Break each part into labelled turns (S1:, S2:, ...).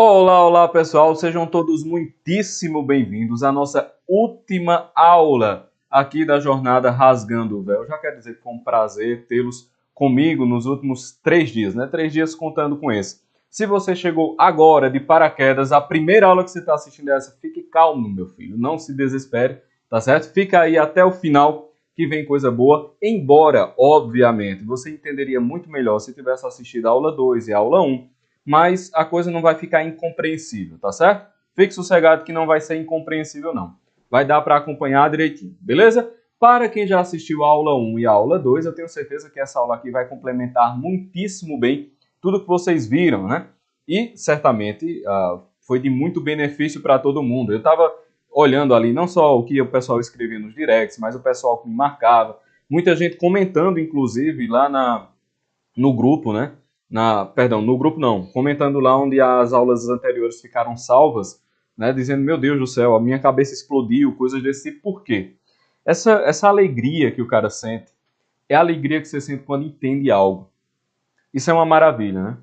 S1: Olá, olá pessoal, sejam todos muitíssimo bem-vindos à nossa última aula aqui da jornada Rasgando o Véu. Já quero dizer que foi um prazer tê-los comigo nos últimos 3 dias, né? 3 dias contando com esse. Se você chegou agora de paraquedas, a primeira aula que você está assistindo é essa, fique calmo, meu filho, não se desespere, tá certo? Fica aí até o final que vem coisa boa, embora, obviamente, você entenderia muito melhor se tivesse assistido a aula 2 e a aula 1, mas a coisa não vai ficar incompreensível, tá certo? Fique sossegado que não vai ser incompreensível, não. Vai dar para acompanhar direitinho, beleza? Para quem já assistiu a aula 1 e a aula 2, eu tenho certeza que essa aula aqui vai complementar muitíssimo bem tudo que vocês viram, né? E, certamente, foi de muito benefício para todo mundo. Eu estava olhando ali, não só o que o pessoal escrevia nos directs, mas o pessoal que me marcava. Muita gente comentando, inclusive, lá no grupo, né? Perdão, no grupo não, comentando lá onde as aulas anteriores ficaram salvas, né, dizendo, meu Deus do céu, a minha cabeça explodiu, coisas desse tipo. Por quê? Essa alegria que o cara sente é a alegria que você sente quando entende algo. Isso é uma maravilha, né?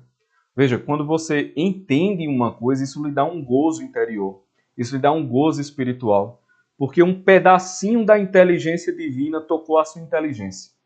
S1: Veja, quando você entende uma coisa, isso lhe dá um gozo interior, isso lhe dá um gozo espiritual, porque um pedacinho da inteligência divina tocou a sua inteligência.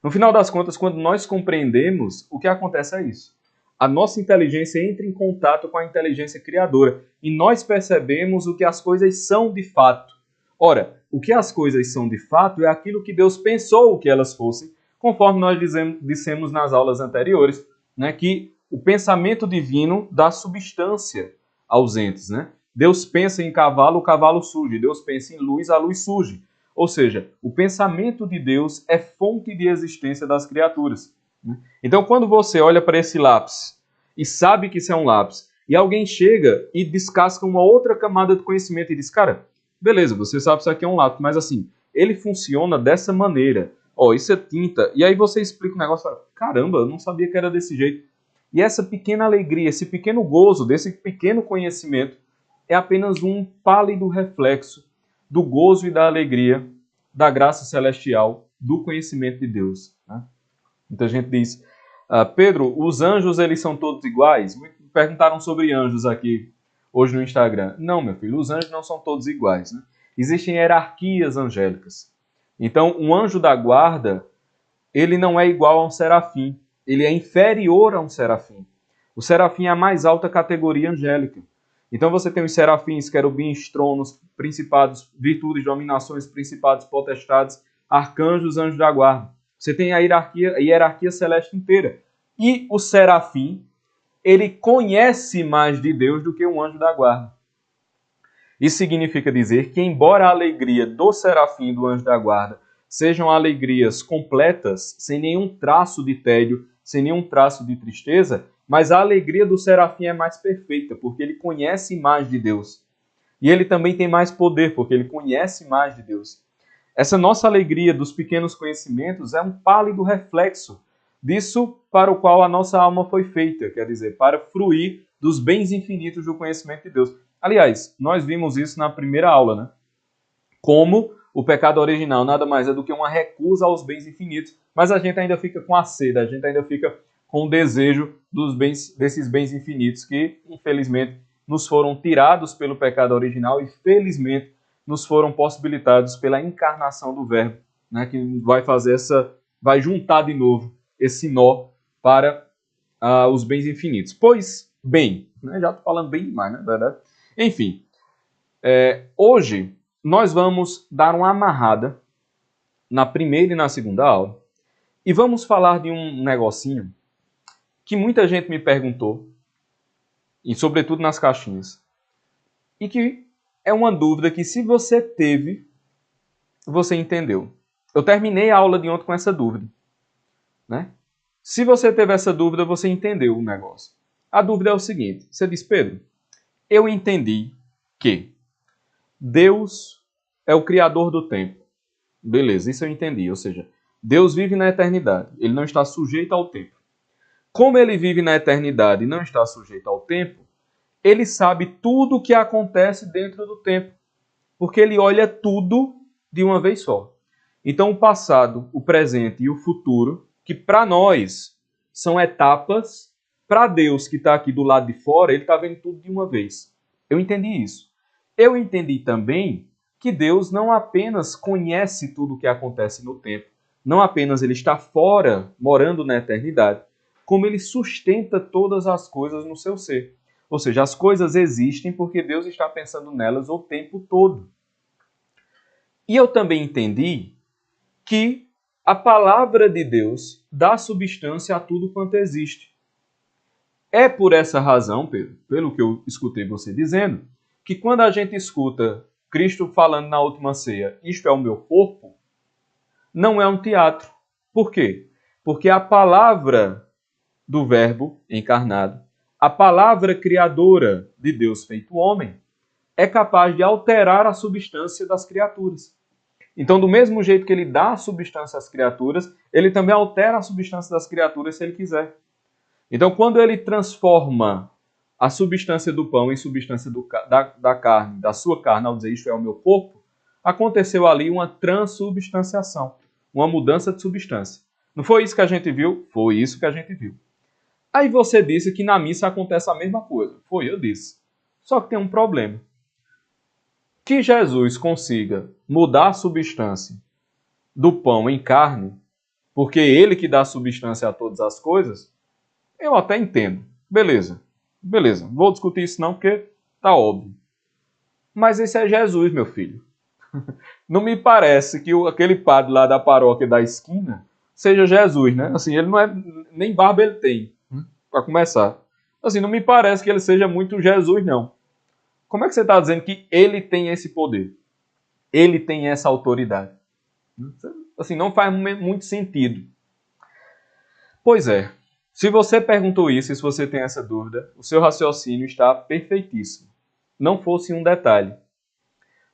S1: No final das contas, quando nós compreendemos, o que acontece é isso. A nossa inteligência entra em contato com a inteligência criadora e nós percebemos o que as coisas são de fato. Ora, o que as coisas são de fato é aquilo que Deus pensou que elas fossem, conforme nós dissemos nas aulas anteriores, né, que o pensamento divino dá substância aos entes. Né? Deus pensa em cavalo, o cavalo surge. Deus pensa em luz, a luz surge. Ou seja, o pensamento de Deus é fonte de existência das criaturas. Então, quando você olha para esse lápis e sabe que isso é um lápis, e alguém chega e descasca uma outra camada de conhecimento e diz, cara, beleza, você sabe que isso aqui é um lápis, mas assim, ele funciona dessa maneira. Ó, isso é tinta. E aí você explica o negócio e fala, caramba, eu não sabia que era desse jeito. E essa pequena alegria, esse pequeno gozo, desse pequeno conhecimento, é apenas um pálido reflexo do gozo e da alegria, da graça celestial, do conhecimento de Deus. Né? Muita gente diz, Pedro, os anjos eles são todos iguais? Me perguntaram sobre anjos aqui hoje no Instagram. Não, meu filho, os anjos não são todos iguais. Né? Existem hierarquias angélicas. Então, um anjo da guarda, ele não é igual a um serafim. Ele é inferior a um serafim. O serafim é a mais alta categoria angélica. Então você tem os serafins, querubins, tronos, principados, virtudes, dominações, principados, potestades, arcanjos, anjos da guarda. Você tem a hierarquia celeste inteira. E o serafim, ele conhece mais de Deus do que um anjo da guarda. Isso significa dizer que, embora a alegria do serafim e do anjo da guarda sejam alegrias completas, sem nenhum traço de tédio, sem nenhum traço de tristeza, mas a alegria do serafim é mais perfeita, porque ele conhece mais de Deus. E ele também tem mais poder, porque ele conhece mais de Deus. Essa nossa alegria dos pequenos conhecimentos é um pálido reflexo disso para o qual a nossa alma foi feita, quer dizer, para fruir dos bens infinitos do conhecimento de Deus. Aliás, nós vimos isso na primeira aula, né? Como o pecado original nada mais é do que uma recusa aos bens infinitos, mas a gente ainda fica com a sede, a gente ainda fica com o desejo desses bens infinitos que, infelizmente, nos foram tirados pelo pecado original e, felizmente, nos foram possibilitados pela encarnação do Verbo, né, que vai juntar de novo esse nó para os bens infinitos. Pois bem, né, já estou falando bem demais, né, verdade? Enfim, hoje nós vamos dar uma amarrada na primeira e na segunda aula e vamos falar de um negocinho que muita gente me perguntou, e sobretudo nas caixinhas, e que é uma dúvida que, se você teve, você entendeu. Eu terminei a aula de ontem com essa dúvida. Né? Se você teve essa dúvida, você entendeu o negócio. A dúvida é o seguinte, você diz, Pedro, eu entendi que Deus é o criador do tempo. Beleza, isso eu entendi. Ou seja, Deus vive na eternidade. Ele não está sujeito ao tempo. Como ele vive na eternidade e não está sujeito ao tempo, ele sabe tudo o que acontece dentro do tempo. Porque ele olha tudo de uma vez só. Então, o passado, o presente e o futuro, que para nós são etapas, para Deus que está aqui do lado de fora, ele está vendo tudo de uma vez. Eu entendi isso. Eu entendi também que Deus não apenas conhece tudo o que acontece no tempo, não apenas ele está fora, morando na eternidade, como ele sustenta todas as coisas no seu ser. Ou seja, as coisas existem porque Deus está pensando nelas o tempo todo. E eu também entendi que a palavra de Deus dá substância a tudo quanto existe. É por essa razão, Pedro, pelo que eu escutei você dizendo, que quando a gente escuta Cristo falando na última ceia, isto é o meu corpo, não é um teatro. Por quê? Porque a palavra do Verbo encarnado, a palavra criadora de Deus feito homem, é capaz de alterar a substância das criaturas. Então, do mesmo jeito que ele dá a substância às criaturas, ele também altera a substância das criaturas se ele quiser. Então, quando ele transforma a substância do pão em substância da carne, da sua carne, ao dizer isto é o meu corpo, aconteceu ali uma transubstanciação, uma mudança de substância. Não foi isso que a gente viu? Foi isso que a gente viu. Aí você disse que na missa acontece a mesma coisa. Foi, eu disse. Só que tem um problema. Que Jesus consiga mudar a substância do pão em carne, porque é ele que dá substância a todas as coisas, eu até entendo. Beleza. Vou discutir isso não, porque tá óbvio. Mas esse é Jesus, meu filho. Não me parece que aquele padre lá da paróquia da esquina seja Jesus, né? Assim, ele não é... Nem barba ele tem, para começar. Assim, não me parece que ele seja muito Jesus, não. Como é que você está dizendo que ele tem esse poder? Ele tem essa autoridade? Assim, não faz muito sentido. Pois é. Se você perguntou isso e se você tem essa dúvida, o seu raciocínio está perfeitíssimo. Não fosse um detalhe.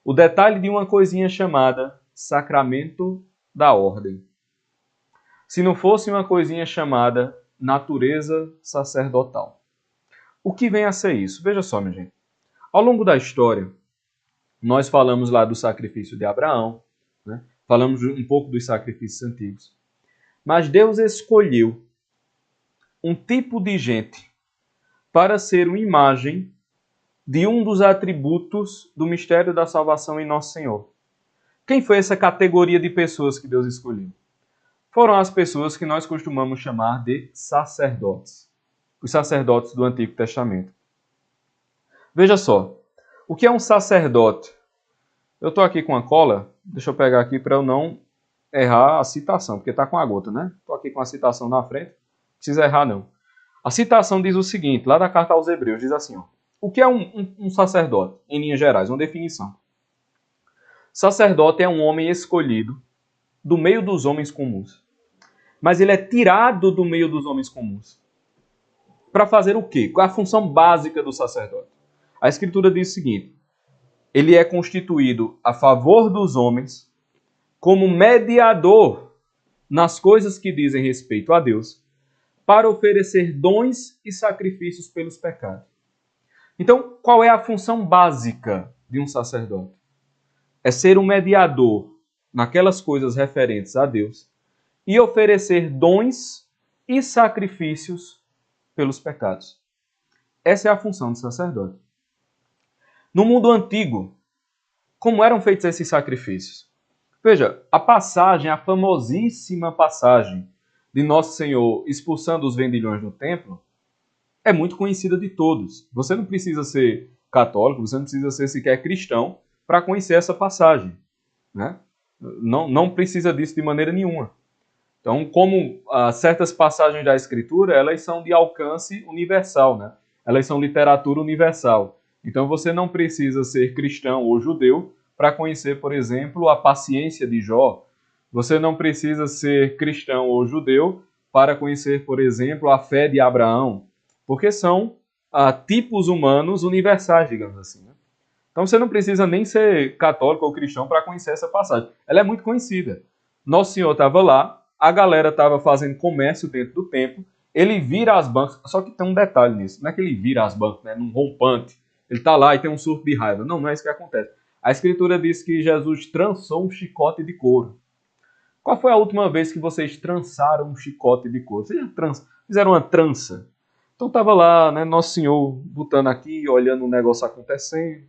S1: O detalhe de uma coisinha chamada sacramento da ordem. Se não fosse uma coisinha chamada natureza sacerdotal. O que vem a ser isso? Veja só, minha gente. Ao longo da história, nós falamos lá do sacrifício de Abraão, né? Falamos um pouco dos sacrifícios antigos. Mas Deus escolheu um tipo de gente para ser uma imagem de um dos atributos do mistério da salvação em Nosso Senhor. Quem foi essa categoria de pessoas que Deus escolheu? Foram as pessoas que nós costumamos chamar de sacerdotes. Os sacerdotes do Antigo Testamento. Veja só, o que é um sacerdote? Eu estou aqui com a cola, deixa eu pegar aqui para eu não errar a citação, porque está com a gota, né? Estou aqui com a citação na frente, não precisa errar não. A citação diz o seguinte, lá da carta aos Hebreus, diz assim, ó, o que é um sacerdote, em linhas gerais, uma definição. Sacerdote é um homem escolhido do meio dos homens comuns. Mas ele é tirado do meio dos homens comuns. Para fazer o quê? Qual é a função básica do sacerdote? A Escritura diz o seguinte, ele é constituído a favor dos homens como mediador nas coisas que dizem respeito a Deus, para oferecer dons e sacrifícios pelos pecados. Então, qual é a função básica de um sacerdote? É ser um mediador naquelas coisas referentes a Deus e oferecer dons e sacrifícios pelos pecados. Essa é a função do sacerdote. No mundo antigo, como eram feitos esses sacrifícios? Veja, a passagem, a famosíssima passagem de Nosso Senhor expulsando os vendilhões do templo, é muito conhecida de todos. Você não precisa ser católico, você não precisa ser sequer cristão para conhecer essa passagem, né? Não precisa disso de maneira nenhuma. Então, como certas passagens da Escritura, elas são de alcance universal, né? Elas são literatura universal. Então, você não precisa ser cristão ou judeu para conhecer, por exemplo, a paciência de Jó. Você não precisa ser cristão ou judeu para conhecer, por exemplo, a fé de Abraão, porque são tipos humanos universais, digamos assim, né? Então, você não precisa nem ser católico ou cristão para conhecer essa passagem. Ela é muito conhecida. Nosso Senhor estava lá, a galera estava fazendo comércio dentro do templo, ele vira as bancas, só que tem um detalhe nisso, não é que ele vira as bancas, né, num rompante, ele está lá e tem um surto de raiva. Não é isso que acontece. A Escritura diz que Jesus trançou um chicote de couro. Qual foi a última vez que vocês trançaram um chicote de couro? Vocês fizeram uma trança? Então estava lá, né, Nosso Senhor botando aqui, olhando o negócio acontecendo.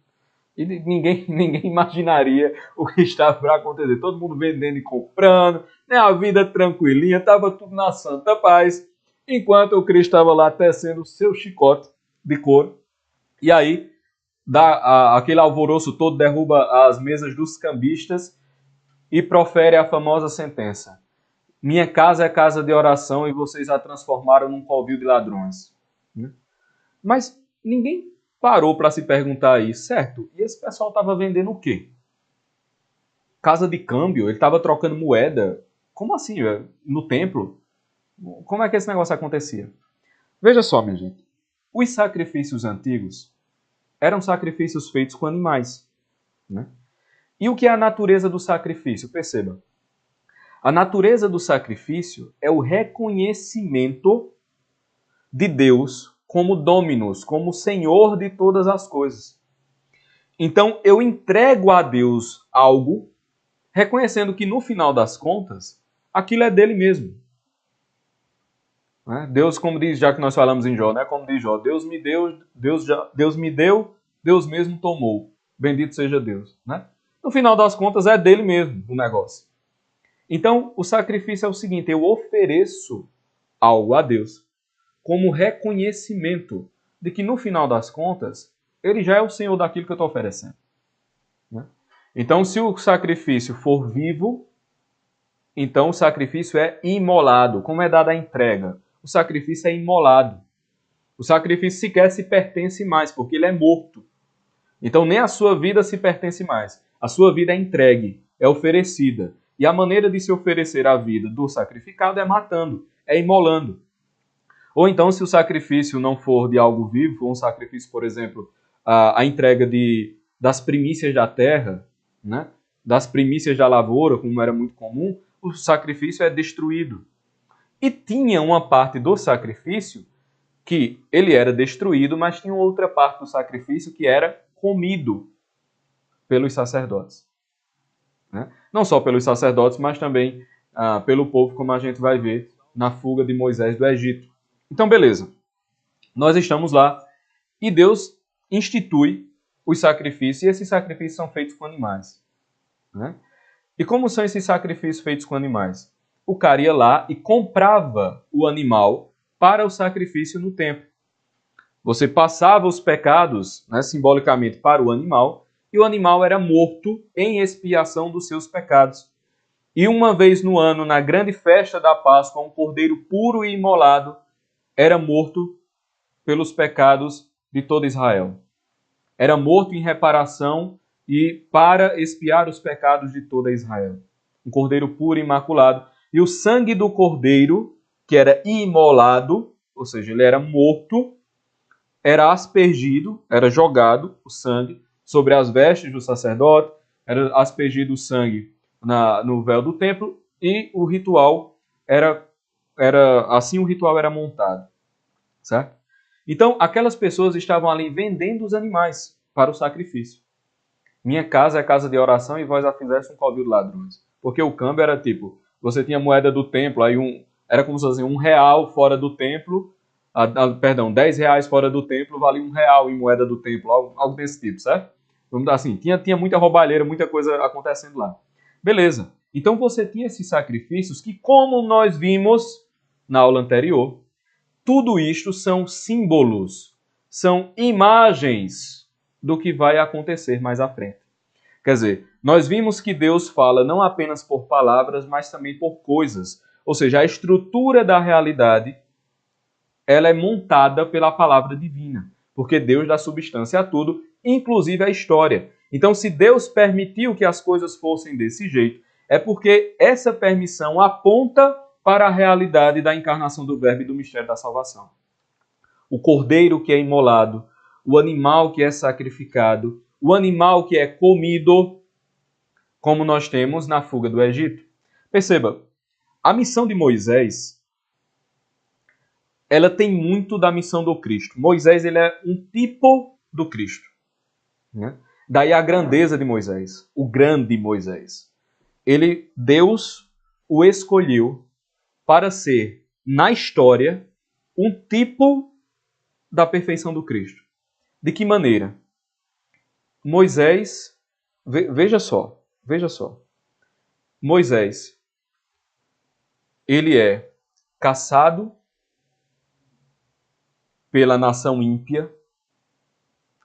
S1: E ninguém imaginaria o que estava para acontecer. Todo mundo vendendo e comprando, né, a vida tranquilinha, estava tudo na santa paz. Enquanto o Cristo estava lá tecendo o seu chicote de couro. E aí, aquele alvoroço todo derruba as mesas dos cambistas e profere a famosa sentença: minha casa é casa de oração e vocês a transformaram num covil de ladrões. Mas ninguém parou para se perguntar isso, certo? E esse pessoal estava vendendo o quê? Casa de câmbio? Ele estava trocando moeda? Como assim, velho? No templo? Como é que esse negócio acontecia? Veja só, minha gente. Os sacrifícios antigos eram sacrifícios feitos com animais. Né? E o que é a natureza do sacrifício? Perceba. A natureza do sacrifício é o reconhecimento de Deus como Dominus, como Senhor de todas as coisas. Então, eu entrego a Deus algo, reconhecendo que no final das contas, aquilo é dele mesmo. Deus, como diz, já que nós falamos em Jó, né? Como diz Jó, Deus me deu, Deus mesmo tomou. Bendito seja Deus. Né? No final das contas, é dele mesmo o negócio. Então, o sacrifício é o seguinte: eu ofereço algo a Deus como reconhecimento de que, no final das contas, ele já é o Senhor daquilo que eu estou oferecendo. Né? Então, se o sacrifício for vivo, então o sacrifício é imolado. Como é dada a entrega? O sacrifício é imolado. O sacrifício sequer se pertence mais, porque ele é morto. Então, nem a sua vida se pertence mais. A sua vida é entregue, é oferecida. E a maneira de se oferecer a vida do sacrificado é matando, é imolando. Ou então, se o sacrifício não for de algo vivo, for um sacrifício, por exemplo, a entrega das primícias da terra, né? Das primícias da lavoura, como era muito comum, o sacrifício é destruído. E tinha uma parte do sacrifício que ele era destruído, mas tinha outra parte do sacrifício que era comido pelos sacerdotes. Né? Não só pelos sacerdotes, mas também pelo povo, como a gente vai ver na fuga de Moisés do Egito. Então, beleza. Nós estamos lá e Deus institui os sacrifícios, e esses sacrifícios são feitos com animais. Né? E como são esses sacrifícios feitos com animais? O cara ia lá e comprava o animal para o sacrifício no templo. Você passava os pecados, né, simbolicamente, para o animal, e o animal era morto em expiação dos seus pecados. E uma vez no ano, na grande festa da Páscoa, um cordeiro puro e imolado era morto pelos pecados de todo Israel. Era morto em reparação e para expiar os pecados de toda Israel. Um cordeiro puro e imaculado. E o sangue do cordeiro, que era imolado, ou seja, ele era morto, era aspergido, era jogado o sangue sobre as vestes do sacerdote, era aspergido o sangue no véu do templo, e o ritual assim o ritual era montado. Certo? Então, aquelas pessoas estavam ali vendendo os animais para o sacrifício. Minha casa é casa de oração e vós a fizeste um covil de ladrões. Porque o câmbio era tipo, você tinha moeda do templo, aí era como se fosse R$1 fora do templo, perdão, R$10 fora do templo valia R$1 em moeda do templo, algo desse tipo, certo? Vamos dar assim, tinha muita roubalheira, muita coisa acontecendo lá. Beleza. Então você tinha esses sacrifícios que, como nós vimos na aula anterior, tudo isto são símbolos, são imagens do que vai acontecer mais à frente. Quer dizer, nós vimos que Deus fala não apenas por palavras, mas também por coisas. Ou seja, a estrutura da realidade, ela é montada pela palavra divina, porque Deus dá substância a tudo, inclusive a história. Então, se Deus permitiu que as coisas fossem desse jeito, é porque essa permissão aponta para a realidade da encarnação do Verbo e do mistério da salvação. O cordeiro que é imolado, o animal que é sacrificado, o animal que é comido, como nós temos na fuga do Egito. Perceba, a missão de Moisés, ela tem muito da missão do Cristo. Moisés, ele é um tipo do Cristo. Né? Daí a grandeza de Moisés, o grande Moisés. Deus o escolheu para ser, na história, um tipo da perfeição do Cristo. De que maneira? Moisés, veja só. Moisés, ele é caçado pela nação ímpia,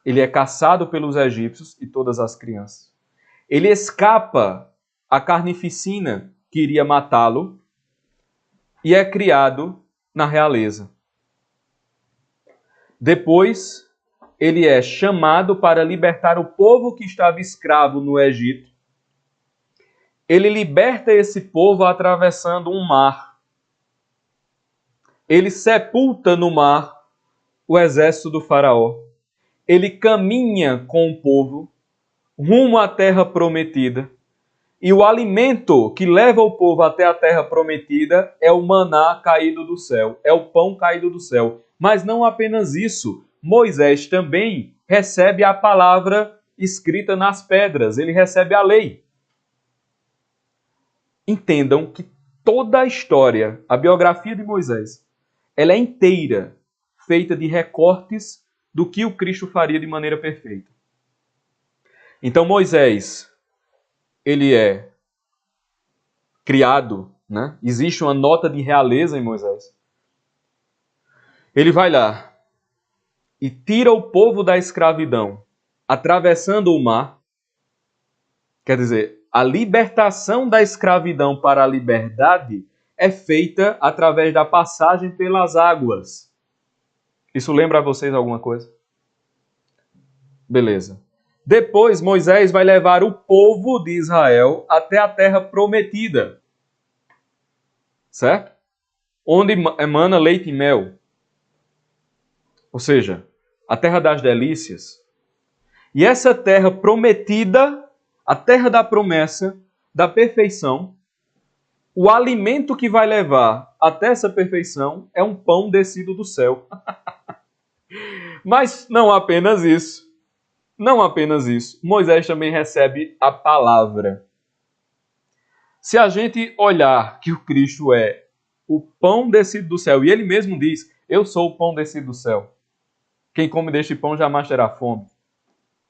S1: ele é caçado pelos egípcios e todas as crianças. Ele escapa à carnificina que iria matá-lo e é criado na realeza. Depois, ele é chamado para libertar o povo que estava escravo no Egito. Ele liberta esse povo atravessando um mar. Ele sepulta no mar o exército do faraó. Ele caminha com o povo rumo à terra prometida. E o alimento que leva o povo até a terra prometida é o maná caído do céu, é o pão caído do céu. Mas não apenas isso, Moisés também recebe a palavra escrita nas pedras, ele recebe a lei. Entendam que toda a história, a biografia de Moisés, ela é inteira feita de recortes do que o Cristo faria de maneira perfeita. Então Moisés, ele é criado, né? Existe uma nota de realeza em Moisés. Ele vai lá e tira o povo da escravidão, atravessando o mar. Quer dizer, a libertação da escravidão para a liberdade é feita através da passagem pelas águas. Isso lembra a vocês alguma coisa? Beleza. Depois, Moisés vai levar o povo de Israel até a terra prometida. Certo? Onde emana leite e mel. Ou seja, a terra das delícias. E essa terra prometida, a terra da promessa, da perfeição, o alimento que vai levar até essa perfeição é um pão descido do céu. Mas não apenas isso. Não apenas isso. Moisés também recebe a palavra. Se a gente olhar que o Cristo é o pão descido do céu, e ele mesmo diz, eu sou o pão descido do céu. Quem come deste pão jamais terá fome.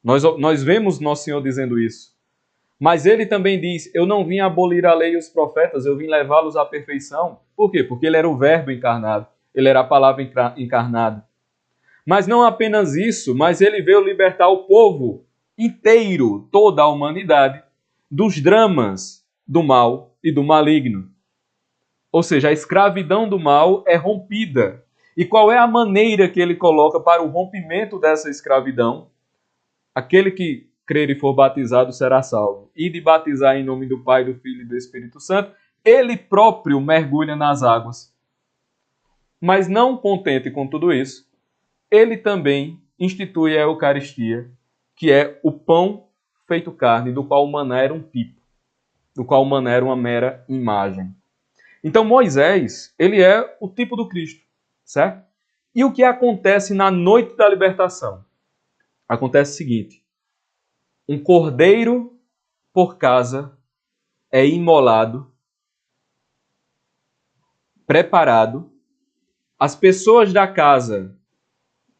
S1: Nós vemos Nosso Senhor dizendo isso. Mas ele também diz, eu não vim abolir a lei e os profetas, eu vim levá-los à perfeição. Por quê? Porque ele era o verbo encarnado. Ele era a palavra encarnada. Mas não apenas isso, mas ele veio libertar o povo inteiro, toda a humanidade, dos dramas do mal e do maligno. Ou seja, a escravidão do mal é rompida. E qual é a maneira que ele coloca para o rompimento dessa escravidão? Aquele que crer e for batizado será salvo. E de batizar em nome do Pai, do Filho e do Espírito Santo, ele próprio mergulha nas águas. Mas não contente com tudo isso, ele também institui a Eucaristia, que é o pão feito carne, do qual o maná era um tipo, do qual o maná era uma mera imagem. Então Moisés, ele é o tipo do Cristo, certo? E o que acontece na noite da libertação? Acontece o seguinte, um cordeiro por casa é imolado, preparado, as pessoas da casa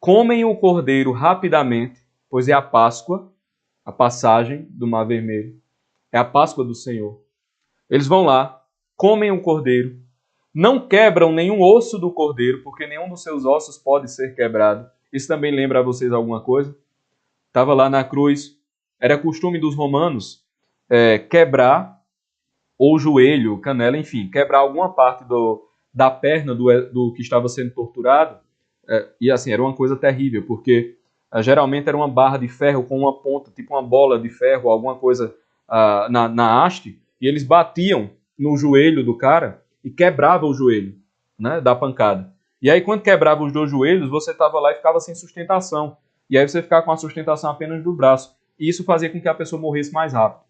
S1: comem o cordeiro rapidamente, pois é a Páscoa, a passagem do Mar Vermelho, é a Páscoa do Senhor. Eles vão lá, comem o cordeiro, não quebram nenhum osso do cordeiro, porque nenhum dos seus ossos pode ser quebrado. Isso também lembra a vocês alguma coisa? Estava lá na cruz, era costume dos romanos quebrar ou joelho, canela, enfim, quebrar alguma parte da perna do que estava sendo torturado. E assim, era uma coisa terrível, porque geralmente era uma barra de ferro com uma ponta, tipo uma bola de ferro, alguma coisa na haste, e eles batiam no joelho do cara e quebravam o joelho, né, da pancada. E aí quando quebrava os dois joelhos, você estava lá e ficava sem sustentação. E aí você ficava com a sustentação apenas do braço. E isso fazia com que a pessoa morresse mais rápido,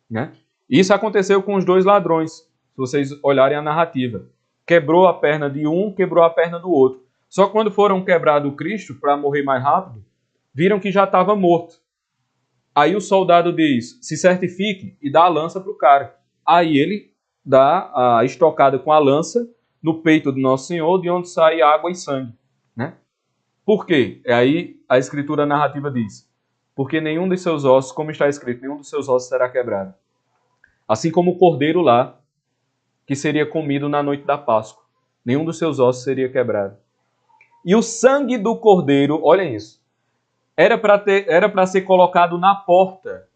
S1: né? Isso aconteceu com os dois ladrões, se vocês olharem a narrativa. Quebrou a perna de um, quebrou a perna do outro. Só que quando foram quebrar o Cristo para morrer mais rápido, viram que já estava morto. Aí o soldado diz, se certifique e dá a lança para o cara. Aí ele dá a estocada com a lança no peito do Nosso Senhor, de onde sai água e sangue, né? Por quê? Aí a escritura narrativa diz: porque nenhum dos seus ossos, como está escrito, nenhum dos seus ossos será quebrado. Assim como o cordeiro lá, que seria comido na noite da Páscoa. Nenhum dos seus ossos seria quebrado. E o sangue do cordeiro, olhem isso, era para ser colocado na porta.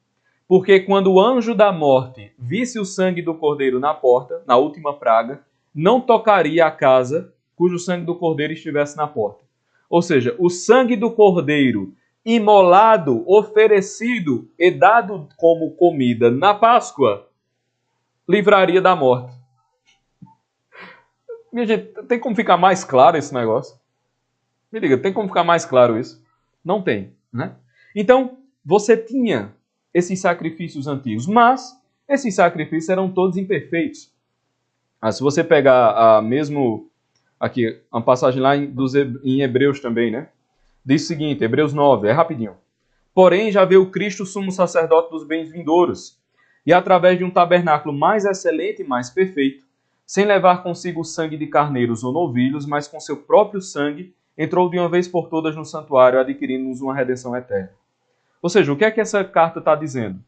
S1: Porque quando o anjo da morte visse o sangue do cordeiro na porta, na última praga, não tocaria a casa cujo sangue do cordeiro estivesse na porta. Ou seja, o sangue do cordeiro imolado, oferecido e dado como comida na Páscoa, livraria da morte. Minha gente, tem como ficar mais claro esse negócio? Me diga, tem como ficar mais claro isso? Não tem, né? Então, você tinha esses sacrifícios antigos, mas esses sacrifícios eram todos imperfeitos. Se você pegar mesmo aqui uma passagem lá em Hebreus também, né? Diz o seguinte, Hebreus 9, é rapidinho. Porém, já veio Cristo, sumo sacerdote dos bens vindouros, e através de um tabernáculo mais excelente e mais perfeito, sem levar consigo o sangue de carneiros ou novilhos, mas com seu próprio sangue, entrou de uma vez por todas no santuário, adquirindo-nos uma redenção eterna. Ou seja, o que é que essa carta está dizendo?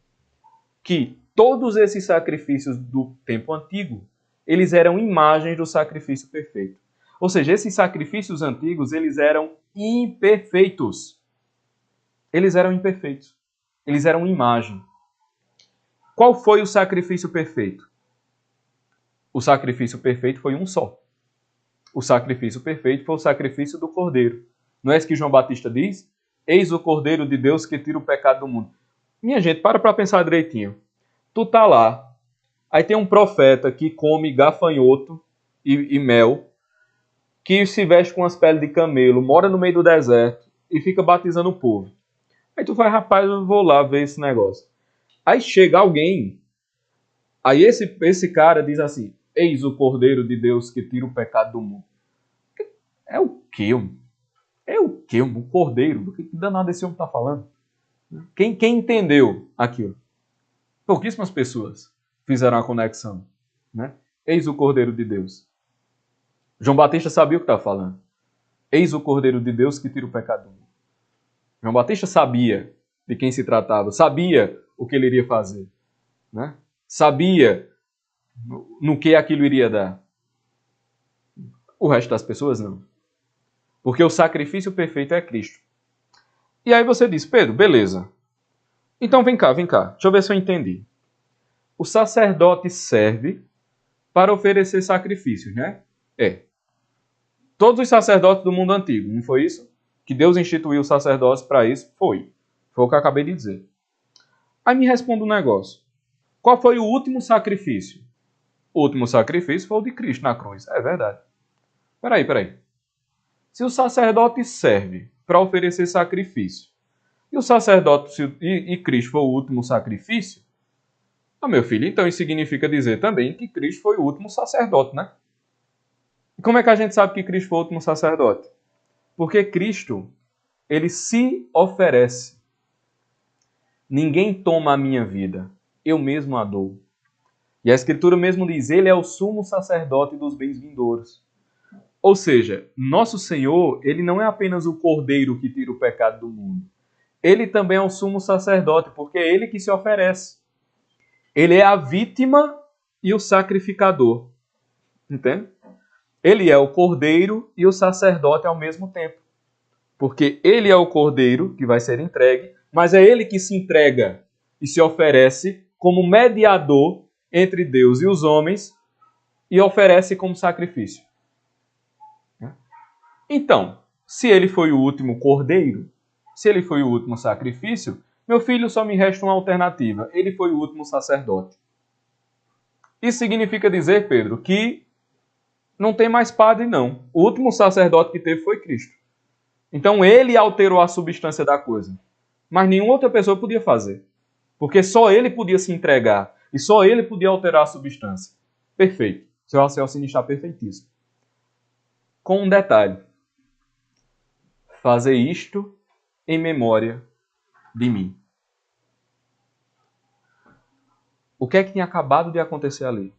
S1: Que todos esses sacrifícios do tempo antigo, eles eram imagens do sacrifício perfeito. Ou seja, esses sacrifícios antigos, eles eram imperfeitos. Eles eram imperfeitos. Eles eram imagem. Qual foi o sacrifício perfeito? O sacrifício perfeito foi um só. O sacrifício perfeito foi o sacrifício do Cordeiro. Não é isso que João Batista diz? Eis o Cordeiro de Deus que tira o pecado do mundo. Minha gente, para pensar direitinho. Tu tá lá, aí tem um profeta que come gafanhoto e mel, que se veste com as peles de camelo, mora no meio do deserto e fica batizando o povo. Aí tu vai, rapaz, eu vou lá ver esse negócio. Aí chega alguém, aí esse cara diz assim, eis o Cordeiro de Deus que tira o pecado do mundo. É o quê? É o quê? O Cordeiro? Do que danado esse homem está falando? Quem entendeu aquilo? Pouquíssimas pessoas fizeram a conexão. Né? Eis o Cordeiro de Deus. João Batista sabia o que estava falando. Eis o Cordeiro de Deus que tira o pecado do mundo. João Batista sabia de quem se tratava, sabia o que ele iria fazer. Né? Sabia no que aquilo iria dar. O resto das pessoas não. Porque o sacrifício perfeito é Cristo. E aí você diz, Pedro, beleza. Então vem cá. Deixa eu ver se eu entendi. O sacerdote serve para oferecer sacrifícios, né? Todos os sacerdotes do mundo antigo, não foi isso? Que Deus instituiu os sacerdotes para isso? Foi. Foi o que eu acabei de dizer. Aí me responda um negócio. Qual foi o último sacrifício? O último sacrifício foi o de Cristo na cruz. É verdade. Peraí. Se o sacerdote serve para oferecer sacrifício, e o sacerdote e Cristo foi o último sacrifício, meu filho, então isso significa dizer também que Cristo foi o último sacerdote, né? E como é que a gente sabe que Cristo foi o último sacerdote? Porque Cristo, ele se oferece. Ninguém toma a minha vida, eu mesmo a dou. E a Escritura mesmo diz, ele é o sumo sacerdote dos bens vindouros. Ou seja, nosso Senhor, ele não é apenas o Cordeiro que tira o pecado do mundo. Ele também é o sumo sacerdote, porque é ele que se oferece. Ele é a vítima e o sacrificador. Entende? Ele é o Cordeiro e o sacerdote ao mesmo tempo. Porque ele é o Cordeiro que vai ser entregue, mas é ele que se entrega e se oferece como mediador entre Deus e os homens e oferece como sacrifício. Então, se ele foi o último Cordeiro, se ele foi o último sacrifício, meu filho, só me resta uma alternativa. Ele foi o último sacerdote. Isso significa dizer, Pedro, que não tem mais padre, não. O último sacerdote que teve foi Cristo. Então ele alterou a substância da coisa. Mas nenhuma outra pessoa podia fazer. Porque só ele podia se entregar. E só ele podia alterar a substância. Perfeito. Seu raciocínio está perfeitíssimo. Com um detalhe. Fazer isto em memória de mim. O que é que tinha acabado de acontecer ali?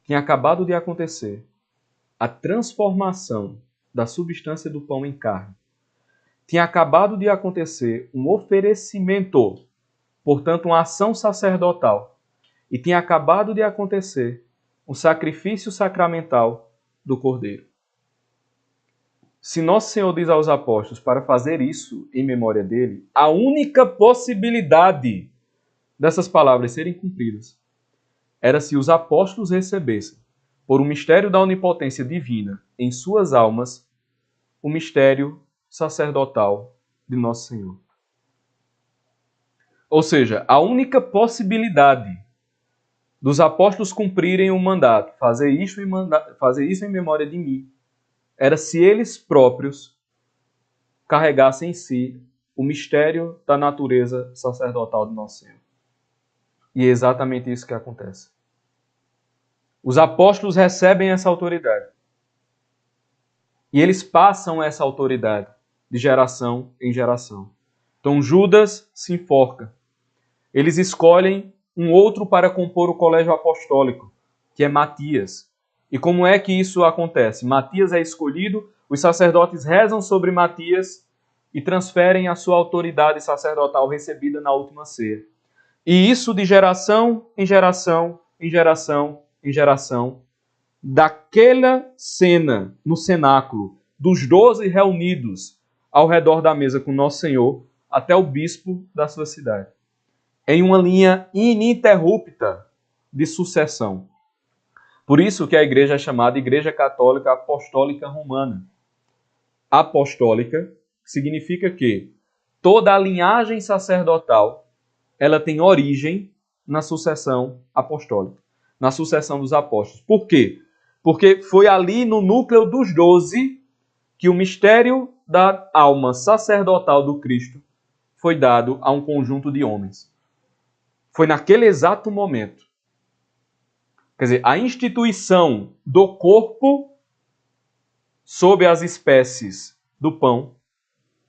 S1: Tinha acabado de acontecer a transformação da substância do pão em carne. Tinha acabado de acontecer um oferecimento, portanto, uma ação sacerdotal. E tinha acabado de acontecer um sacrifício sacramental do Cordeiro. Se Nosso Senhor diz aos apóstolos para fazer isso em memória dele, a única possibilidade dessas palavras serem cumpridas era se os apóstolos recebessem, por um mistério da onipotência divina em suas almas, o mistério sacerdotal de Nosso Senhor. Ou seja, a única possibilidade dos apóstolos cumprirem o mandato, fazer isso em memória de mim, era se eles próprios carregassem em si o mistério da natureza sacerdotal de Nosso Senhor. E é exatamente isso que acontece. Os apóstolos recebem essa autoridade. E eles passam essa autoridade de geração em geração. Então Judas se enforca. Eles escolhem um outro para compor o colégio apostólico, que é Matias. E como é que isso acontece? Matias é escolhido, os sacerdotes rezam sobre Matias e transferem a sua autoridade sacerdotal recebida na última ceia. E isso de geração em geração, em geração, em geração, daquela cena no cenáculo, dos 12 reunidos ao redor da mesa com Nosso Senhor, até o bispo da sua cidade. Em uma linha ininterrupta de sucessão. Por isso que a igreja é chamada Igreja Católica Apostólica Romana. Apostólica significa que toda a linhagem sacerdotal ela tem origem na sucessão apostólica, na sucessão dos apóstolos. Por quê? Porque foi ali no núcleo dos 12 que o mistério da alma sacerdotal do Cristo foi dado a um conjunto de homens. Foi naquele exato momento. Quer dizer, a instituição do corpo sob as espécies do pão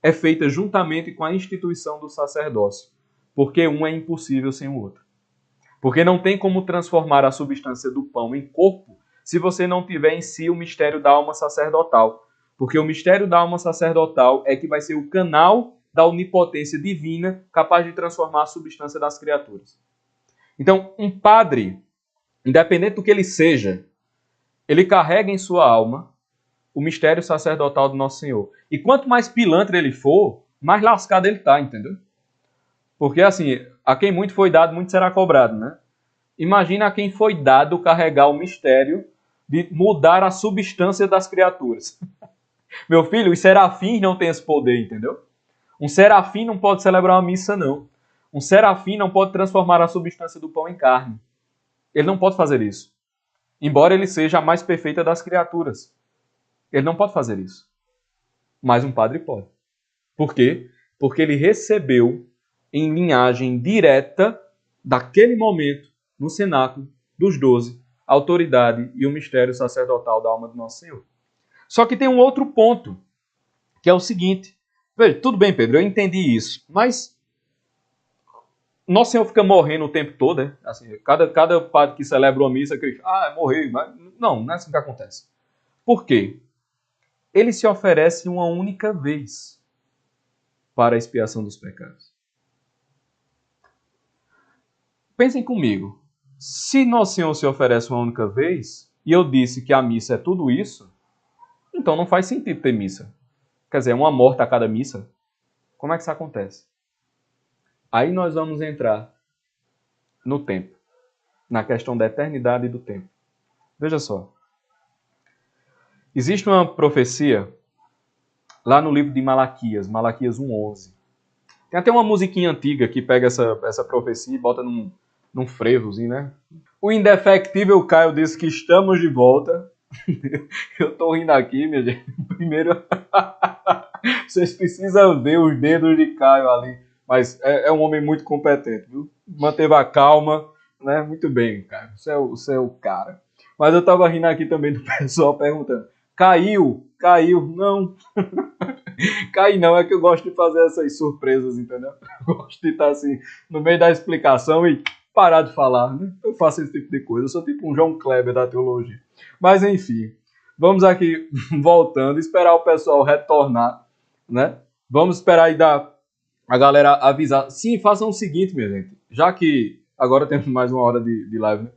S1: é feita juntamente com a instituição do sacerdócio, porque um é impossível sem o outro. Porque não tem como transformar a substância do pão em corpo se você não tiver em si o mistério da alma sacerdotal. Porque o mistério da alma sacerdotal é que vai ser o canal da onipotência divina capaz de transformar a substância das criaturas. Então, um padre, independente do que ele seja, ele carrega em sua alma o mistério sacerdotal do Nosso Senhor. E quanto mais pilantra ele for, mais lascado ele está, entendeu? Porque assim, a quem muito foi dado, muito será cobrado, né? Imagina a quem foi dado carregar o mistério de mudar a substância das criaturas. Meu filho, os serafins não têm esse poder, entendeu? Um serafim não pode celebrar uma missa, não. Um serafim não pode transformar a substância do pão em carne. Ele não pode fazer isso. Embora ele seja a mais perfeita das criaturas. Ele não pode fazer isso. Mas um padre pode. Por quê? Porque ele recebeu em linhagem direta daquele momento, no cenáculo dos 12, a autoridade e o mistério sacerdotal da alma do Nosso Senhor. Só que tem um outro ponto, que é o seguinte. Veja, tudo bem, Pedro, eu entendi isso, mas Nosso Senhor fica morrendo o tempo todo, né? Assim, cada padre que celebra uma missa, morreu. Não é assim que acontece. Por quê? Ele se oferece uma única vez para a expiação dos pecados. Pensem comigo. Se Nosso Senhor se oferece uma única vez, e eu disse que a missa é tudo isso, então não faz sentido ter missa. Quer dizer, uma morte a cada missa. Como é que isso acontece? Aí nós vamos entrar no tempo, na questão da eternidade e do tempo. Veja só. Existe uma profecia lá no livro de Malaquias, Malaquias 1:11. Tem até uma musiquinha antiga que pega essa profecia e bota num frevozinho, né? O indefectível Caio disse que estamos de volta. Eu tô rindo aqui, minha gente. Primeiro, vocês precisam ver os dedos de Caio ali. Mas é um homem muito competente, viu? Manteve a calma, né? Muito bem, Caio. Você é o cara. Mas eu tava rindo aqui também do pessoal perguntando. Caiu? Não. Cai não, é que eu gosto de fazer essas surpresas, entendeu? Eu gosto de estar assim, no meio da explicação e parar de falar, né? Eu faço esse tipo de coisa, eu sou tipo um João Kleber da teologia. Mas enfim, Vamos aqui voltando, esperar o pessoal retornar, né? Vamos esperar aí a galera avisar. Sim, façam o seguinte, minha gente. Já que agora temos mais uma hora de live, né?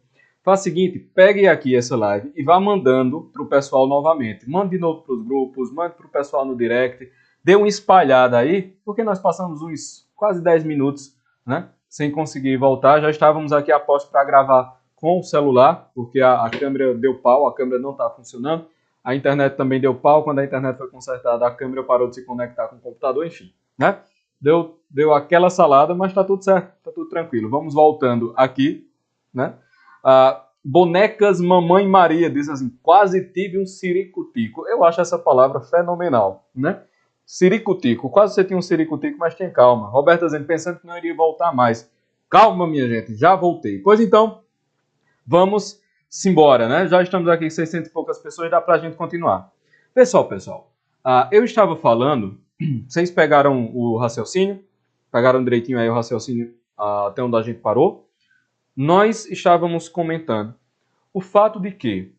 S1: Faça o seguinte, pegue aqui essa live e vá mandando para o pessoal novamente. Mande de novo para os grupos, mande para o pessoal no direct. Dê uma espalhada aí, porque nós passamos uns quase 10 minutos, né? Sem conseguir voltar. Já estávamos aqui a posto para gravar com o celular, porque a câmera deu pau, a câmera não está funcionando. A internet também deu pau. Quando a internet foi consertada, a câmera parou de se conectar com o computador, enfim, né? Deu aquela salada, mas tá tudo certo, tá tudo tranquilo. Vamos voltando aqui, né? Bonecas Mamãe Maria diz assim, quase tive um ciricutico. Eu acho essa palavra fenomenal, né? Ciricutico, quase você tinha um ciricutico, mas tenha calma. Roberta dizendo, pensando que não iria voltar mais. Calma, minha gente, já voltei. Pois então, vamos embora, né? Já estamos aqui com 600 e poucas pessoas, dá pra gente continuar. Pessoal, eu estava falando, vocês pegaram o raciocínio? Pegaram direitinho aí o raciocínio até onde a gente parou? Nós estávamos comentando o fato de que,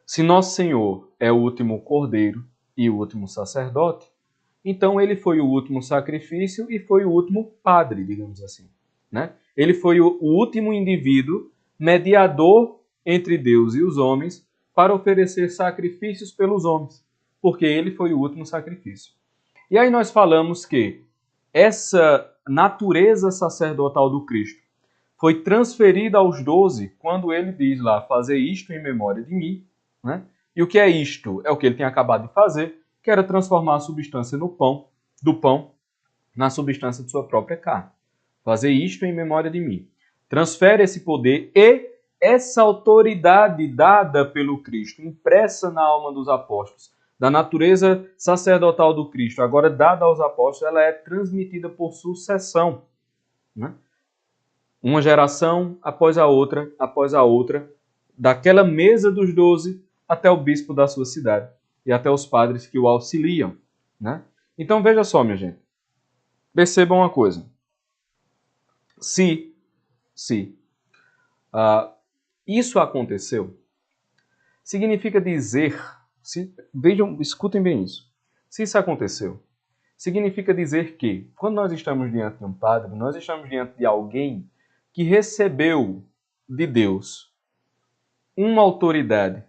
S1: se nosso Senhor é o último cordeiro e o último sacerdote, então ele foi o último sacrifício e foi o último padre, digamos assim, né? Ele foi o último indivíduo mediador entre Deus e os homens para oferecer sacrifícios pelos homens, porque ele foi o último sacrifício. E aí nós falamos que essa natureza sacerdotal do Cristo foi transferida aos 12 quando ele diz lá, fazer isto em memória de mim, né? E o que é isto? É o que ele tinha acabado de fazer, que era transformar a substância do pão na substância de sua própria carne. Fazer isto em memória de mim. Transfere esse poder e essa autoridade dada pelo Cristo, impressa na alma dos apóstolos, da natureza sacerdotal do Cristo, agora dada aos apóstolos, ela é transmitida por sucessão, né? Uma geração após a outra, daquela mesa dos 12 até o bispo da sua cidade e até os padres que o auxiliam, né? Então veja só, minha gente. Percebam uma coisa. Se isso aconteceu, significa dizer, vejam, escutem bem isso. Se isso aconteceu, significa dizer que, quando nós estamos diante de um padre, nós estamos diante de alguém que recebeu de Deus uma autoridade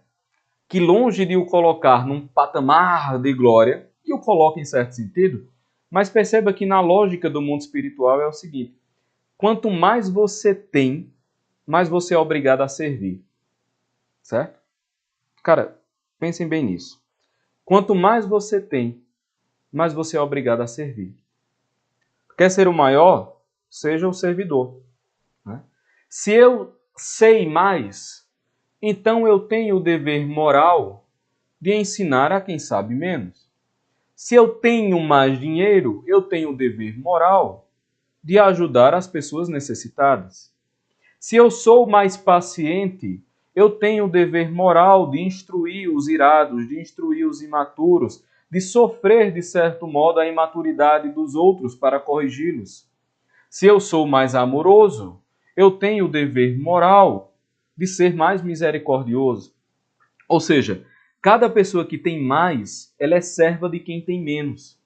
S1: que, longe de o colocar num patamar de glória, que o coloca em certo sentido, mas perceba que na lógica do mundo espiritual é o seguinte: quanto mais você tem, mais você é obrigado a servir. Certo? Cara, pensem bem nisso. Quanto mais você tem, mais você é obrigado a servir. Quer ser o maior? Seja o servidor. Né? Se eu sei mais, então eu tenho o dever moral de ensinar a quem sabe menos. Se eu tenho mais dinheiro, eu tenho o dever moral de ajudar as pessoas necessitadas. Se eu sou mais paciente, eu tenho o dever moral de instruir os irados, de instruir os imaturos, de sofrer, de certo modo, a imaturidade dos outros para corrigi-los. Se eu sou mais amoroso, eu tenho o dever moral de ser mais misericordioso. Ou seja, cada pessoa que tem mais, ela é serva de quem tem menos.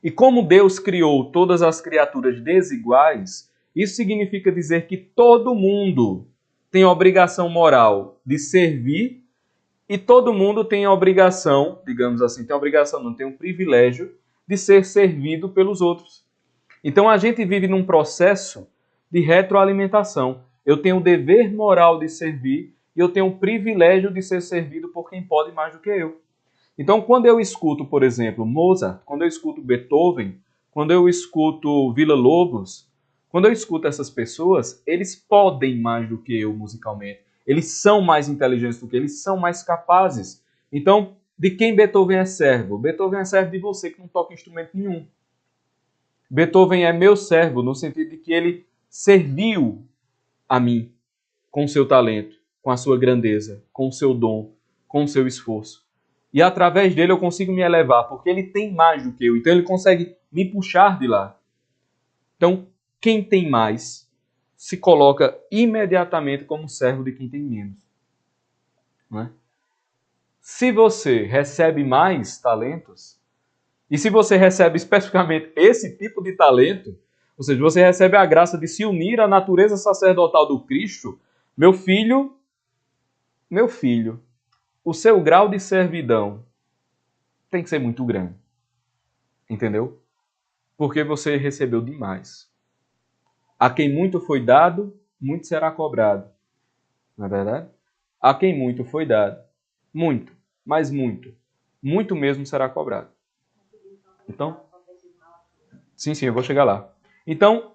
S1: E como Deus criou todas as criaturas desiguais, isso significa dizer que todo mundo tem a obrigação moral de servir e todo mundo tem a obrigação, digamos assim, tem a obrigação, não tem o privilégio de ser servido pelos outros. Então a gente vive num processo de retroalimentação. Eu tenho o dever moral de servir e eu tenho o privilégio de ser servido por quem pode mais do que eu. Então, quando eu escuto, por exemplo, Mozart, quando eu escuto Beethoven, quando eu escuto Villa-Lobos, quando eu escuto essas pessoas, eles podem mais do que eu musicalmente. Eles são mais inteligentes do que eu, eles são mais capazes. Então, de quem Beethoven é servo? Beethoven é servo de você que não toca instrumento nenhum. Beethoven é meu servo no sentido de que ele serviu a mim com o seu talento, com a sua grandeza, com o seu dom, com o seu esforço. E através dele eu consigo me elevar, porque ele tem mais do que eu. Então ele consegue me puxar de lá. Então, quem tem mais se coloca imediatamente como servo de quem tem menos. Não é? se você recebe mais talentos, e se você recebe especificamente esse tipo de talento, ou seja, você recebe a graça de se unir à natureza sacerdotal do Cristo, meu filho, o seu grau de servidão tem que ser muito grande. Entendeu? Porque você recebeu demais. A quem muito foi dado, muito será cobrado. Não é verdade? A quem muito foi dado, muito, mas muito mesmo será cobrado. Então, sim, eu vou chegar lá. Então,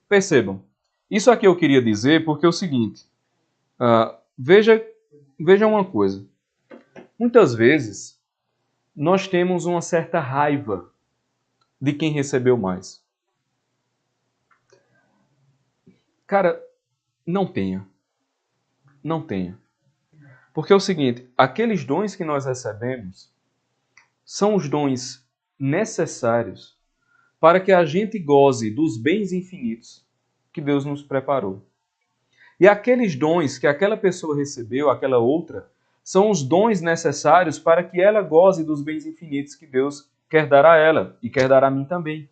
S1: percebam. Isso aqui eu queria dizer porque é o seguinte. Veja uma coisa. Muitas vezes, nós temos uma certa raiva de quem recebeu mais. Cara, não tenha. Não tenha. Porque é o seguinte, aqueles dons que nós recebemos são os dons necessários para que a gente goze dos bens infinitos que Deus nos preparou. E aqueles dons que aquela pessoa recebeu, aquela outra, são os dons necessários para que ela goze dos bens infinitos que Deus quer dar a ela e quer dar a mim também.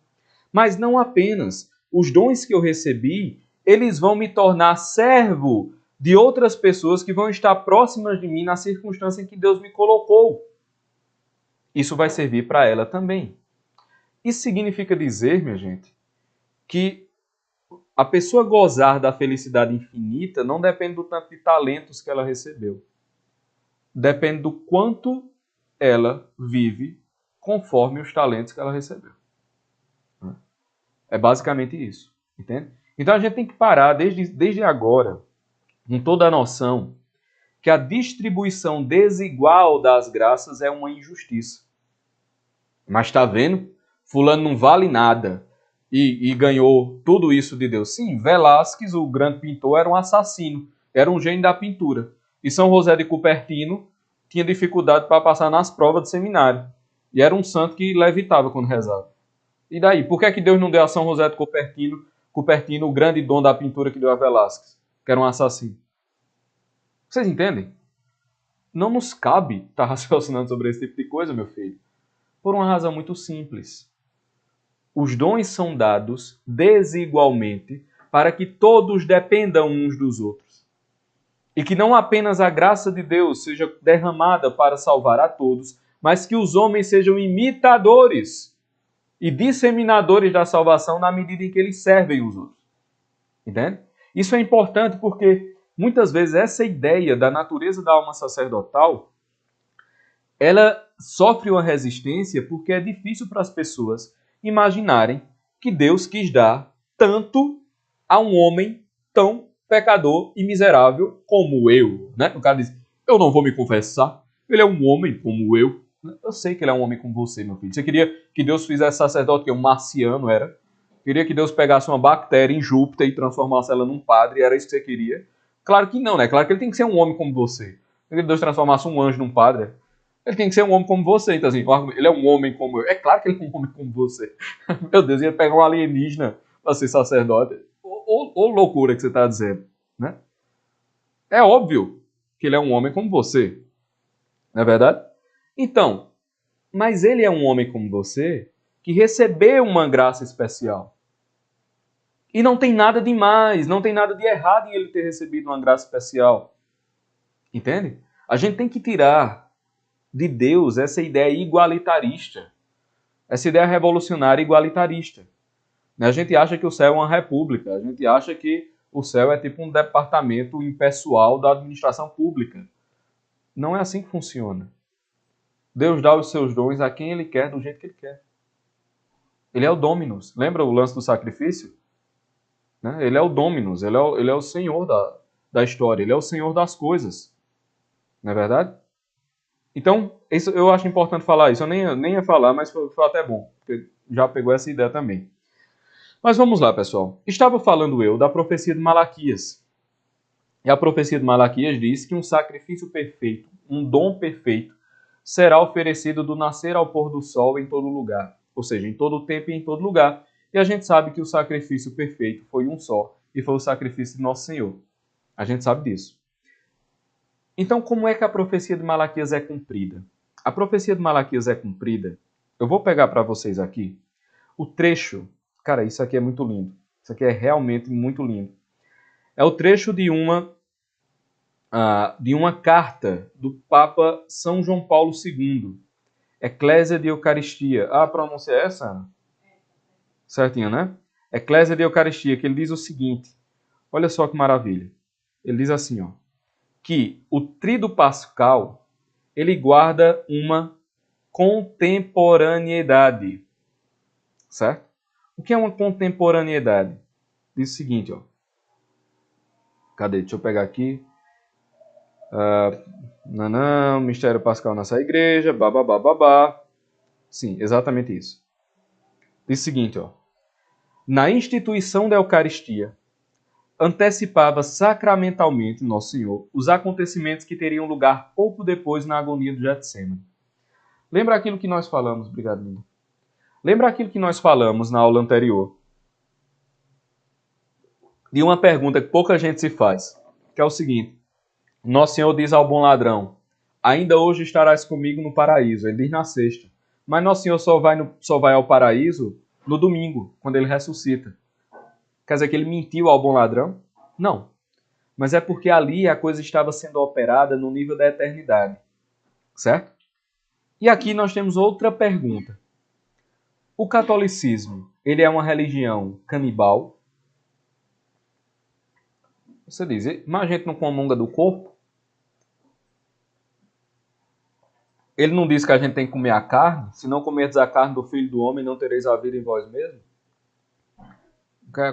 S1: Mas não apenas. Os dons que eu recebi, eles vão me tornar servo de outras pessoas que vão estar próximas de mim na circunstância em que Deus me colocou. Isso vai servir para ela também. Isso significa dizer, minha gente, que a pessoa gozar da felicidade infinita não depende do tanto de talentos que ela recebeu. Depende do quanto ela vive conforme os talentos que ela recebeu. É basicamente isso, entende? Então a gente tem que parar desde agora, com toda a noção, que a distribuição desigual das graças é uma injustiça. Mas está vendo? Fulano não vale nada e ganhou tudo isso de Deus. Sim, Velázquez, o grande pintor, era um assassino, era um gênio da pintura. E São José de Cupertino tinha dificuldade para passar nas provas de seminário. E era um santo que levitava quando rezava. E daí? Por que é que Deus não deu a São José de Cupertino, o grande dom da pintura que deu a Velázquez, que era um assassino? Vocês entendem? Não nos cabe estar raciocinando sobre esse tipo de coisa, meu filho. Por uma razão muito simples. Os dons são dados desigualmente para que todos dependam uns dos outros. E que não apenas a graça de Deus seja derramada para salvar a todos, mas que os homens sejam imitadores e disseminadores da salvação na medida em que eles servem os outros. Entende? Isso é importante porque muitas vezes essa ideia da natureza da alma sacerdotal, ela sofre uma resistência porque é difícil para as pessoas imaginarem que Deus quis dar tanto a um homem tão pecador e miserável como eu. Né? O cara diz, eu não vou me confessar, ele é um homem como eu. Eu sei que ele é um homem como você, meu filho. Você queria que Deus fizesse sacerdote, que um marciano era? Queria que Deus pegasse uma bactéria em Júpiter e transformasse ela num padre? Era isso que você queria? Claro que não, né? Claro que ele tem que ser um homem como você. Que Deus transformasse um anjo num padre? Ele tem que ser um homem como você. Então, assim, ele é um homem como eu. É claro que ele é um homem como você. Meu Deus, ia pegar um alienígena para ser sacerdote. Ou loucura que você está dizendo, né? É óbvio que ele é um homem como você. Não é verdade? Então, mas ele é um homem como você que recebeu uma graça especial. E não tem nada de mais, não tem nada de errado em ele ter recebido uma graça especial. Entende? A gente tem que tirar de Deus essa ideia igualitarista, essa ideia revolucionária igualitarista. A gente acha que o céu é uma república, a gente acha que o céu é tipo um departamento impessoal da administração pública. Não é assim que funciona. Deus dá os seus dons a quem Ele quer, do jeito que Ele quer. Ele é o Dominus. Lembra o lance do sacrifício? Ele é o Dominus, ele é o Senhor da história, Ele é o Senhor das coisas. Não é verdade? Então, isso, eu acho importante falar isso. Eu nem ia falar, mas foi até bom, porque já pegou essa ideia também. Mas vamos lá, pessoal. Estava falando eu da profecia de Malaquias. E a profecia de Malaquias diz que um sacrifício perfeito, um dom perfeito, será oferecido do nascer ao pôr do sol em todo lugar. Ou seja, em todo tempo e em todo lugar. E a gente sabe que o sacrifício perfeito foi um só, e foi o sacrifício de Nosso Senhor. A gente sabe disso. Então, como é que a profecia de Malaquias é cumprida? A profecia de Malaquias é cumprida. Eu vou pegar para vocês aqui o trecho. Cara, isso aqui é muito lindo. Isso aqui é realmente muito lindo. É o trecho de uma carta do Papa São João Paulo II, Eclésia de Eucaristia. A pronúncia é essa, Ana? Certinho, né? Eclésia de Eucaristia, que ele diz o seguinte. Olha só que maravilha. Ele diz assim, ó, que o tríduo pascal ele guarda uma contemporaneidade, certo? O que é uma contemporaneidade? Diz o seguinte, ó. Cadê? Deixa eu pegar aqui. Mistério pascal nessa igreja, babá. Sim, exatamente isso. Diz o seguinte, ó. Na instituição da Eucaristia, antecipava sacramentalmente Nosso Senhor os acontecimentos que teriam lugar pouco depois na agonia do Getsemane. Lembra aquilo que nós falamos, obrigado, Linda. Lembra aquilo que nós falamos na aula anterior? De uma pergunta que pouca gente se faz, que é o seguinte. Nosso Senhor diz ao bom ladrão, ainda hoje estarás comigo no paraíso. Ele diz na sexta. Mas Nosso Senhor só vai ao paraíso no domingo, quando ele ressuscita. Quer dizer que ele mentiu ao bom ladrão? Não. Mas é porque ali a coisa estava sendo operada no nível da eternidade. Certo? E aqui nós temos outra pergunta. O catolicismo, ele é uma religião canibal? Você diz, mas a gente não comunga do corpo? Ele não diz que a gente tem que comer a carne? Se não comerdes a carne do Filho do Homem, não tereis a vida em vós mesmos?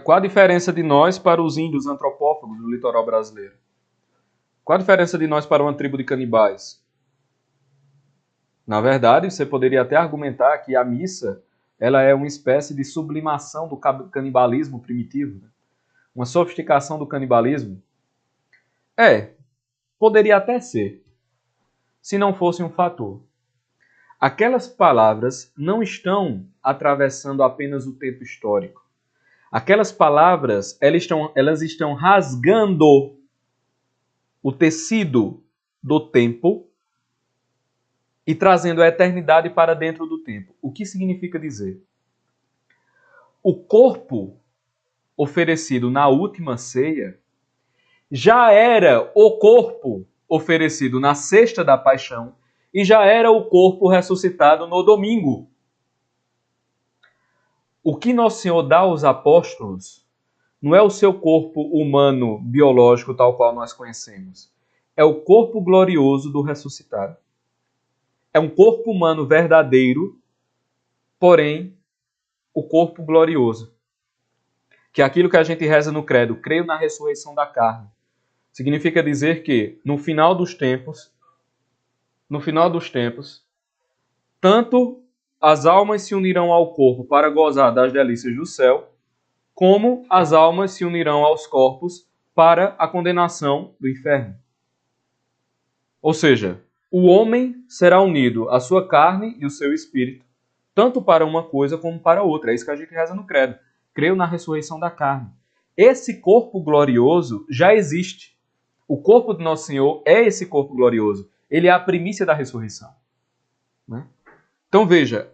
S1: Qual a diferença de nós para os índios antropófagos do litoral brasileiro? Qual a diferença de nós para uma tribo de canibais? Na verdade, você poderia até argumentar que a missa ela é uma espécie de sublimação do canibalismo primitivo, né? Uma sofisticação do canibalismo. Poderia até ser, se não fosse um fator. Aquelas palavras não estão atravessando apenas o tempo histórico. Aquelas palavras, elas estão rasgando o tecido do tempo e trazendo a eternidade para dentro do tempo. O que significa dizer? O corpo oferecido na última ceia já era o corpo oferecido na sexta da paixão e já era o corpo ressuscitado no domingo. O que Nosso Senhor dá aos apóstolos não é o seu corpo humano, biológico, tal qual nós conhecemos. É o corpo glorioso do ressuscitado. É um corpo humano verdadeiro, porém, o corpo glorioso. Que é aquilo que a gente reza no credo, creio na ressurreição da carne. Significa dizer que, no final dos tempos, tanto as almas se unirão ao corpo para gozar das delícias do céu, como as almas se unirão aos corpos para a condenação do inferno. Ou seja, o homem será unido à sua carne e o seu espírito, tanto para uma coisa como para outra. É isso que a gente reza no credo. Creio na ressurreição da carne. Esse corpo glorioso já existe. O corpo do Nosso Senhor é esse corpo glorioso. Ele é a primícia da ressurreição. Né? Então veja,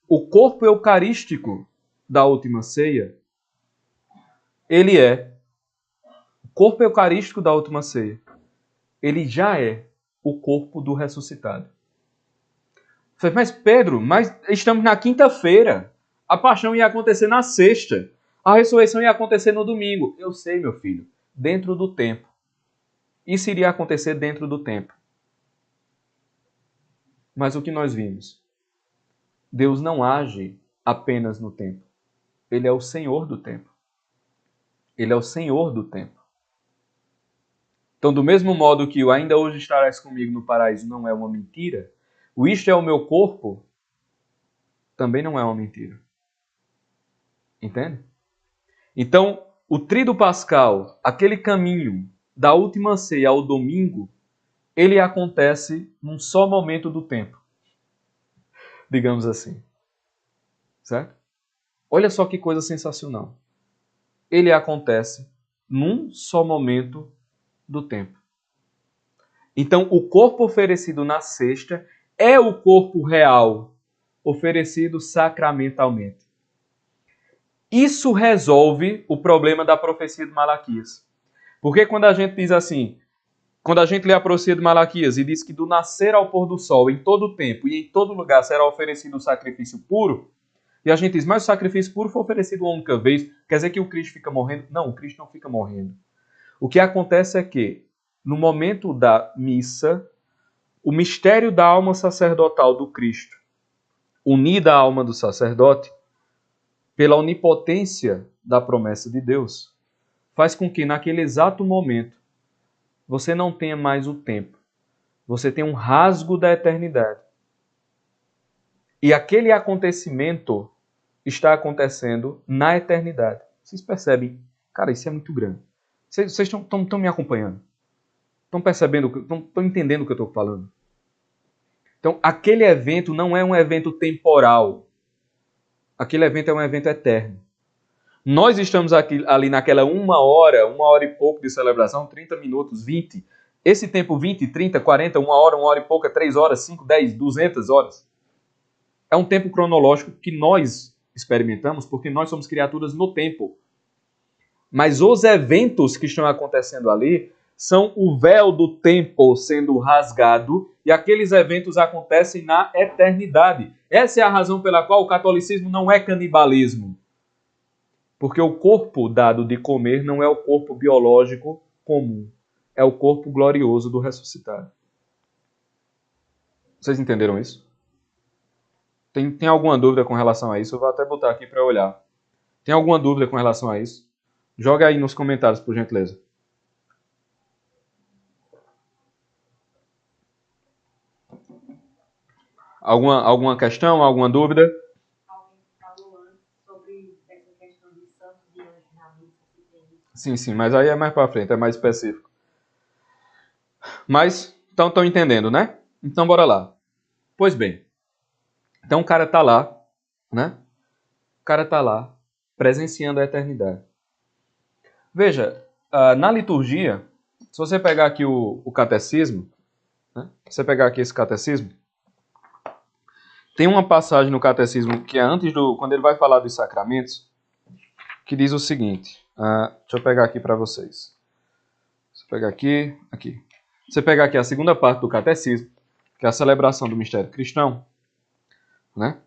S1: o corpo eucarístico da última ceia, ele é o corpo eucarístico da última ceia. Ele já é o corpo do ressuscitado. Mas Pedro, estamos na quinta-feira. A paixão ia acontecer na sexta. A ressurreição ia acontecer no domingo. Eu sei, meu filho, dentro do tempo. Isso iria acontecer dentro do tempo. Mas o que nós vimos? Deus não age apenas no tempo. Ele é o Senhor do tempo. Ele é o Senhor do tempo. Então, do mesmo modo que o ainda hoje estarás comigo no paraíso não é uma mentira, o isto é o meu corpo também não é uma mentira. Entende? Então, o tríduo pascal, aquele caminho da última ceia ao domingo, ele acontece num só momento do tempo. Digamos assim. Certo? Olha só que coisa sensacional. Ele acontece num só momento do tempo. Então, o corpo oferecido na sexta é o corpo real, oferecido sacramentalmente. Isso resolve o problema da profecia de Malaquias. Porque quando a gente diz assim, quando a gente lê a profecia de Malaquias e diz que do nascer ao pôr do sol, em todo tempo e em todo lugar será oferecido o sacrifício puro, e a gente diz, mas o sacrifício puro foi oferecido uma única vez, quer dizer que o Cristo fica morrendo? Não, o Cristo não fica morrendo. O que acontece é que, no momento da missa, o mistério da alma sacerdotal do Cristo, unida à alma do sacerdote, pela onipotência da promessa de Deus, faz com que naquele exato momento você não tenha mais o tempo. Você tem um rasgo da eternidade. E aquele acontecimento está acontecendo na eternidade. Vocês percebem? Cara, isso é muito grande. Vocês estão me acompanhando? Estão percebendo? Estão entendendo o que eu estou falando? Então, aquele evento não é um evento temporal. Aquele evento é um evento eterno. Nós estamos aqui, ali naquela uma hora e pouco de celebração, 30 minutos, 20. Esse tempo 20, 30, 40, uma hora e pouca, 3 horas, 5, 10, 200 horas. É um tempo cronológico que nós experimentamos porque nós somos criaturas no tempo. Mas os eventos que estão acontecendo ali são o véu do tempo sendo rasgado e aqueles eventos acontecem na eternidade. Essa é a razão pela qual o catolicismo não é canibalismo. Porque o corpo dado de comer não é o corpo biológico comum. É o corpo glorioso do ressuscitado. Vocês entenderam isso? Tem alguma dúvida com relação a isso? Eu vou até botar aqui para olhar. Tem alguma dúvida com relação a isso? Joga aí nos comentários, por gentileza. Alguma questão, alguma dúvida?
S2: Alguém falou antes sobre essa questão de santos e anjos na missa.
S1: Sim, mas aí é mais para frente, é mais específico. Mas, então estão entendendo, né? Então bora lá. Pois bem, então o cara tá lá, né? O cara tá lá, presenciando a eternidade. Veja, na liturgia, se você pegar aqui o catecismo, né? Se você pegar aqui esse catecismo, tem uma passagem no catecismo que é antes quando ele vai falar dos sacramentos, que diz o seguinte. Deixa eu pegar aqui para vocês. Você pegar aqui. Você pegar aqui a segunda parte do catecismo, que é a celebração do mistério cristão, né?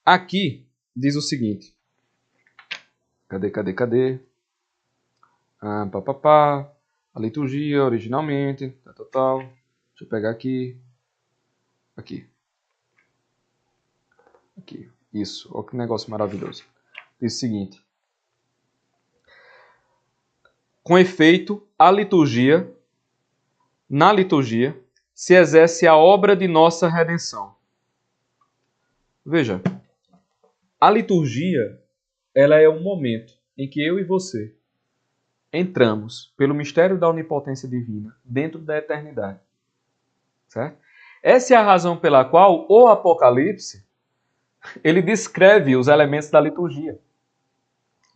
S1: Aqui diz o seguinte. Cadê? A liturgia originalmente, tal. Deixa eu pegar aqui. Aqui. Isso, olha que negócio maravilhoso. Diz o seguinte. Com efeito, na liturgia, se exerce a obra de nossa redenção. Veja, a liturgia, ela é o momento em que eu e você entramos, pelo mistério da onipotência divina, dentro da eternidade. Certo? Essa é a razão pela qual o Apocalipse, ele descreve os elementos da liturgia.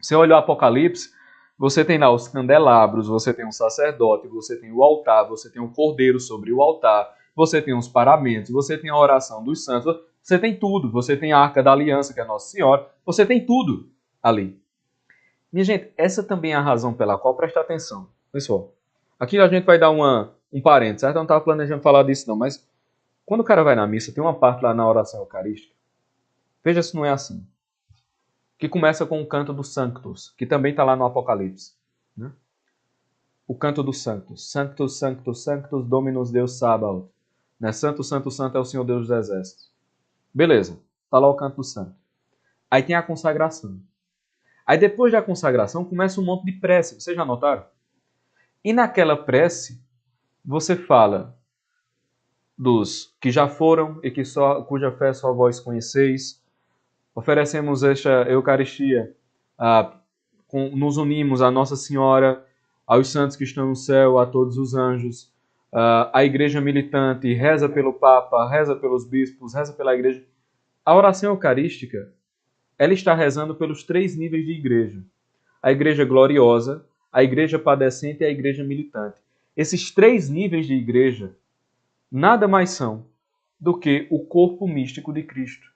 S1: Você olha o Apocalipse, você tem lá os candelabros, você tem um sacerdote, você tem o altar, você tem o cordeiro sobre o altar, você tem os paramentos, você tem a oração dos santos, você tem tudo. Você tem a Arca da Aliança, que é Nossa Senhora, você tem tudo ali. Minha gente, essa também é a razão pela qual, presta atenção. Pessoal, aqui a gente vai dar um parênteses, certo? Eu não estava planejando falar disso não, mas quando o cara vai na missa, tem uma parte lá na oração eucarística. Veja se não é assim. Que começa com o canto do Sanctus, que também está lá no Apocalipse. Né? O canto do Sanctus. Sanctus, Sanctus, Sanctus, Dominus Deus Sabaoth. Né? Santo, Santo, Santo é o Senhor Deus dos Exércitos. Beleza, está lá o canto do santo. Aí tem a consagração. Aí depois da consagração começa um monte de prece. Vocês já notaram? E naquela prece, você fala dos que já foram e cuja fé só vós conheceis. Oferecemos esta Eucaristia, nos unimos à Nossa Senhora, aos santos que estão no céu, a todos os anjos, a Igreja militante, reza pelo Papa, reza pelos bispos, reza pela Igreja. A oração eucarística, ela está rezando pelos 3 níveis de igreja. A Igreja gloriosa, a Igreja padecente e a Igreja militante. Esses 3 níveis de igreja nada mais são do que o corpo místico de Cristo.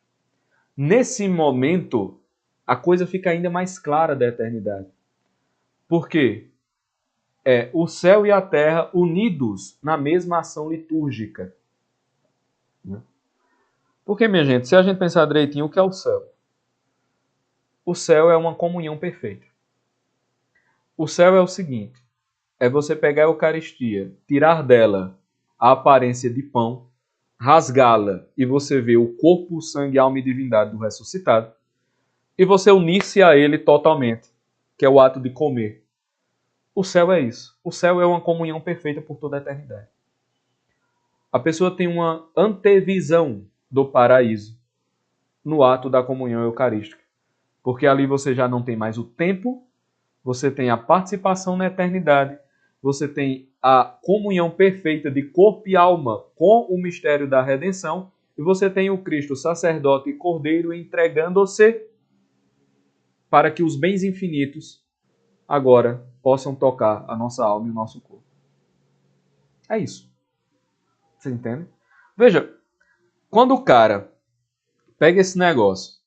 S1: Nesse momento, a coisa fica ainda mais clara da eternidade. Por quê? É o céu e a terra unidos na mesma ação litúrgica. Porque, minha gente, se a gente pensar direitinho, o que é o céu? O céu é uma comunhão perfeita. O céu é o seguinte, é você pegar a Eucaristia, tirar dela a aparência de pão, rasgá-la e você vê o corpo, sangue, alma e divindade do ressuscitado, e você unir-se a ele totalmente, que é o ato de comer. O céu é isso. O céu é uma comunhão perfeita por toda a eternidade. A pessoa tem uma antevisão do paraíso no ato da comunhão eucarística. Porque ali você já não tem mais o tempo, você tem a participação na eternidade, você tem a comunhão perfeita de corpo e alma com o mistério da redenção, e você tem o Cristo sacerdote e cordeiro entregando-se para que os bens infinitos agora possam tocar a nossa alma e o nosso corpo. É isso. Você entende? Veja, quando o cara pega esse negócio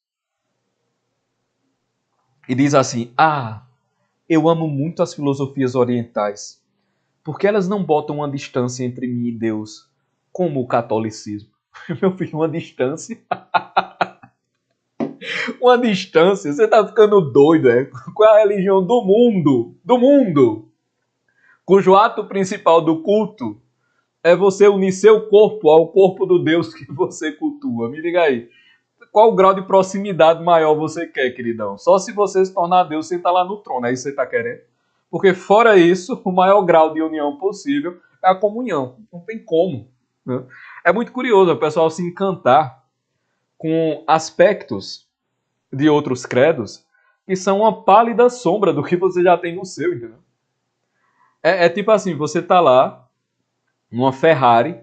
S1: e diz assim, eu amo muito as filosofias orientais, porque elas não botam uma distância entre mim e Deus, como o catolicismo. Meu filho, uma distância? Uma distância? Você tá ficando doido, é? Qual é a religião do mundo? Do mundo! Cujo ato principal do culto é você unir seu corpo ao corpo do Deus que você cultua. Me diga aí. Qual o grau de proximidade maior você quer, queridão? Só se você se tornar Deus, você está lá no trono. É isso que você está querendo? Porque fora isso, o maior grau de união possível é a comunhão. Não tem como. Né? É muito curioso o pessoal se encantar com aspectos de outros credos que são uma pálida sombra do que você já tem no seu, entendeu? É tipo assim, você tá lá numa Ferrari,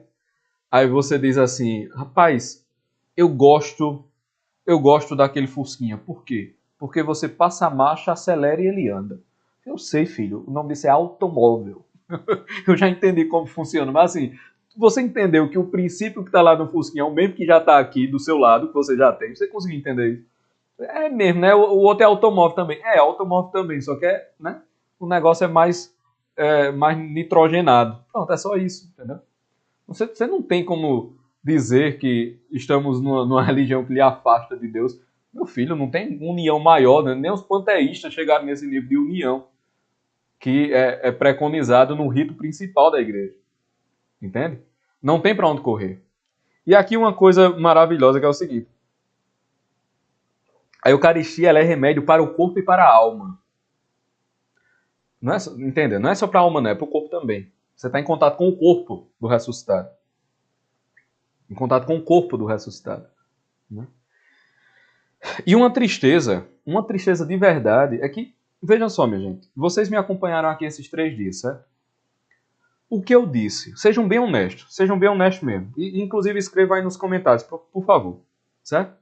S1: aí você diz assim, rapaz, eu gosto daquele Fusquinha. Por quê? Porque você passa a marcha, acelera e ele anda. Eu sei, filho, o nome disso é automóvel. Eu já entendi como funciona, mas assim, você entendeu que o princípio que está lá no Fusquinha é o mesmo que já está aqui do seu lado, que você já tem. Você conseguiu entender isso? É mesmo, né? O outro é automóvel também. É, automóvel também, só que né? O negócio é mais nitrogenado. Pronto, é só isso, entendeu? Você não tem como dizer que estamos numa religião que lhe afasta de Deus. Meu filho, não tem união maior, né? Nem os panteístas chegaram nesse nível de união que é preconizado no rito principal da igreja. Entende? Não tem para onde correr. E aqui uma coisa maravilhosa que é o seguinte. A Eucaristia ela é remédio para o corpo e para a alma. Não é, entende? Não é só para a alma, não, é para o corpo também. Você está em contato com o corpo do ressuscitado. Em contato com o corpo do ressuscitado. Né? E uma tristeza de verdade, é que, vejam só, minha gente, vocês me acompanharam aqui esses 3 dias, certo? O que eu disse, sejam bem honestos mesmo. E, inclusive, escrevam aí nos comentários, por favor, certo?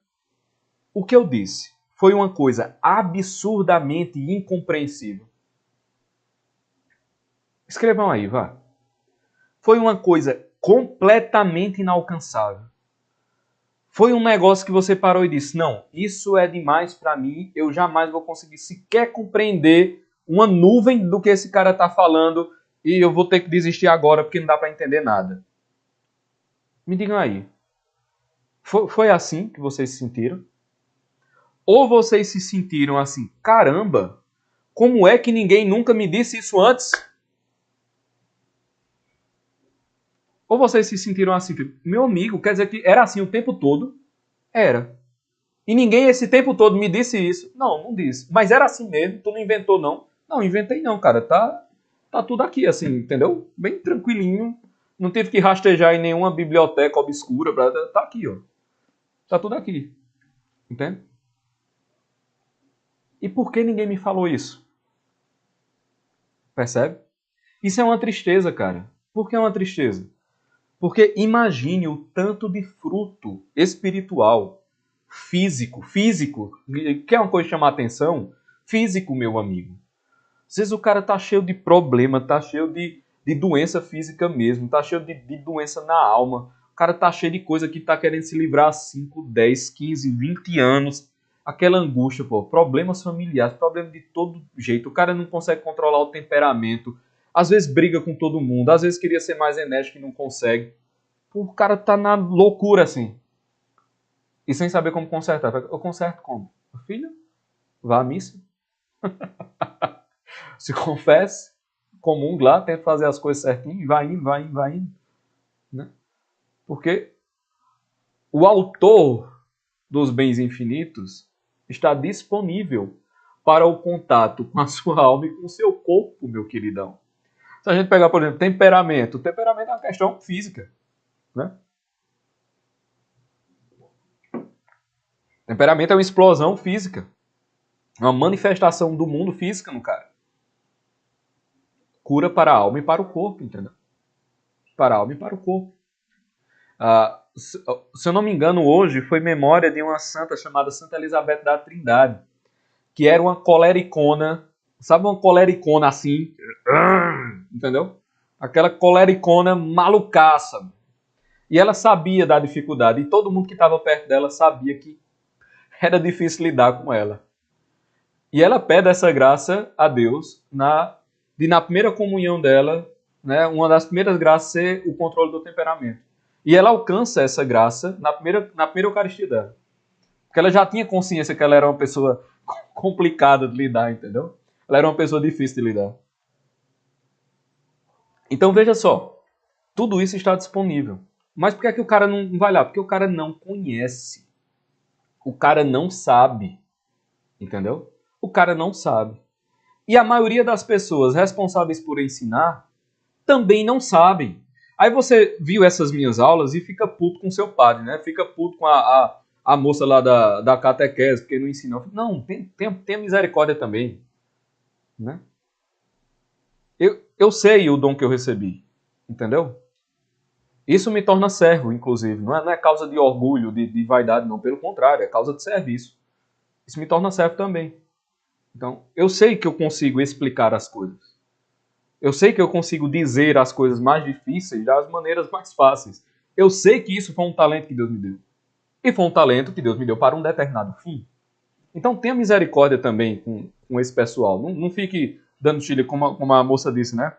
S1: O que eu disse foi uma coisa absurdamente incompreensível. Escrevam aí, vá. Foi uma coisa completamente inalcançável. Foi um negócio que você parou e disse, não, isso é demais para mim, eu jamais vou conseguir sequer compreender uma nuvem do que esse cara está falando e eu vou ter que desistir agora porque não dá para entender nada. Me digam aí, foi assim que vocês se sentiram? Ou vocês se sentiram assim, caramba, como é que ninguém nunca me disse isso antes? Ou vocês se sentiram assim, meu amigo, quer dizer que era assim o tempo todo? Era. E ninguém esse tempo todo me disse isso. Não, não disse. Mas era assim mesmo, tu não inventou não. Não, inventei não, cara. Tá tudo aqui, assim, entendeu? Bem tranquilinho. Não tive que rastejar em nenhuma biblioteca obscura. Tá aqui, ó. Tá tudo aqui. Entende? E por que ninguém me falou isso? Percebe? Isso é uma tristeza, cara. Por que é uma tristeza? Porque imagine o tanto de fruto espiritual, físico, quer uma coisa chamar atenção? Físico, meu amigo. Às vezes o cara tá cheio de problema, tá cheio de doença física mesmo, tá cheio de doença na alma. O cara tá cheio de coisa que tá querendo se livrar há 5, 10, 15, 20 anos. Aquela angústia, pô, problemas familiares, problemas de todo jeito. O cara não consegue controlar o temperamento. Às vezes briga com todo mundo, às vezes queria ser mais enérgico e não consegue. Pô, o cara tá na loucura assim. E sem saber como consertar. Eu conserto como? Filho, vá à missa. Se confesse, comungue lá, tenta fazer as coisas certinho, e vai indo, vai indo, vai indo. Né? Porque o autor dos bens infinitos está disponível para o contato com a sua alma e com o seu corpo, meu queridão. Se a gente pegar, por exemplo, temperamento. O temperamento é uma questão física. Né? Temperamento é uma explosão física. Uma manifestação do mundo física no cara. Cura para a alma e para o corpo, entendeu? Para a alma e para o corpo. Se eu não me engano, hoje foi memória de uma santa chamada Santa Elizabeth da Trindade, que era uma colericona, sabe uma colericona assim, entendeu? Aquela colericona malucaça. E ela sabia da dificuldade, e todo mundo que estava perto dela sabia que era difícil lidar com ela. E ela pede essa graça a Deus na primeira comunhão dela, né, uma das primeiras graças ser o controle do temperamento. E ela alcança essa graça na primeira Eucaristia dela. Porque ela já tinha consciência que ela era uma pessoa complicada de lidar, entendeu? Ela era uma pessoa difícil de lidar. Então veja só, tudo isso está disponível. Mas por que é que o cara não vai lá? Porque o cara não conhece. O cara não sabe. Entendeu? O cara não sabe. E a maioria das pessoas responsáveis por ensinar também não sabem. Aí você viu essas minhas aulas e fica puto com seu padre, né? Fica puto com a moça lá da catequese, porque não ensinou. Não, tenha misericórdia também. Né? Eu sei o dom que eu recebi. Entendeu? Isso me torna servo, inclusive. Não é causa de orgulho, de vaidade, não. Pelo contrário, é causa de serviço. Isso me torna servo também. Então, eu sei que eu consigo explicar as coisas. Eu sei que eu consigo dizer as coisas mais difíceis das maneiras mais fáceis. Eu sei que isso foi um talento que Deus me deu. E foi um talento que Deus me deu para um determinado fim. Então, tenha misericórdia também com esse pessoal. Não fique dando chile, como a moça disse, né?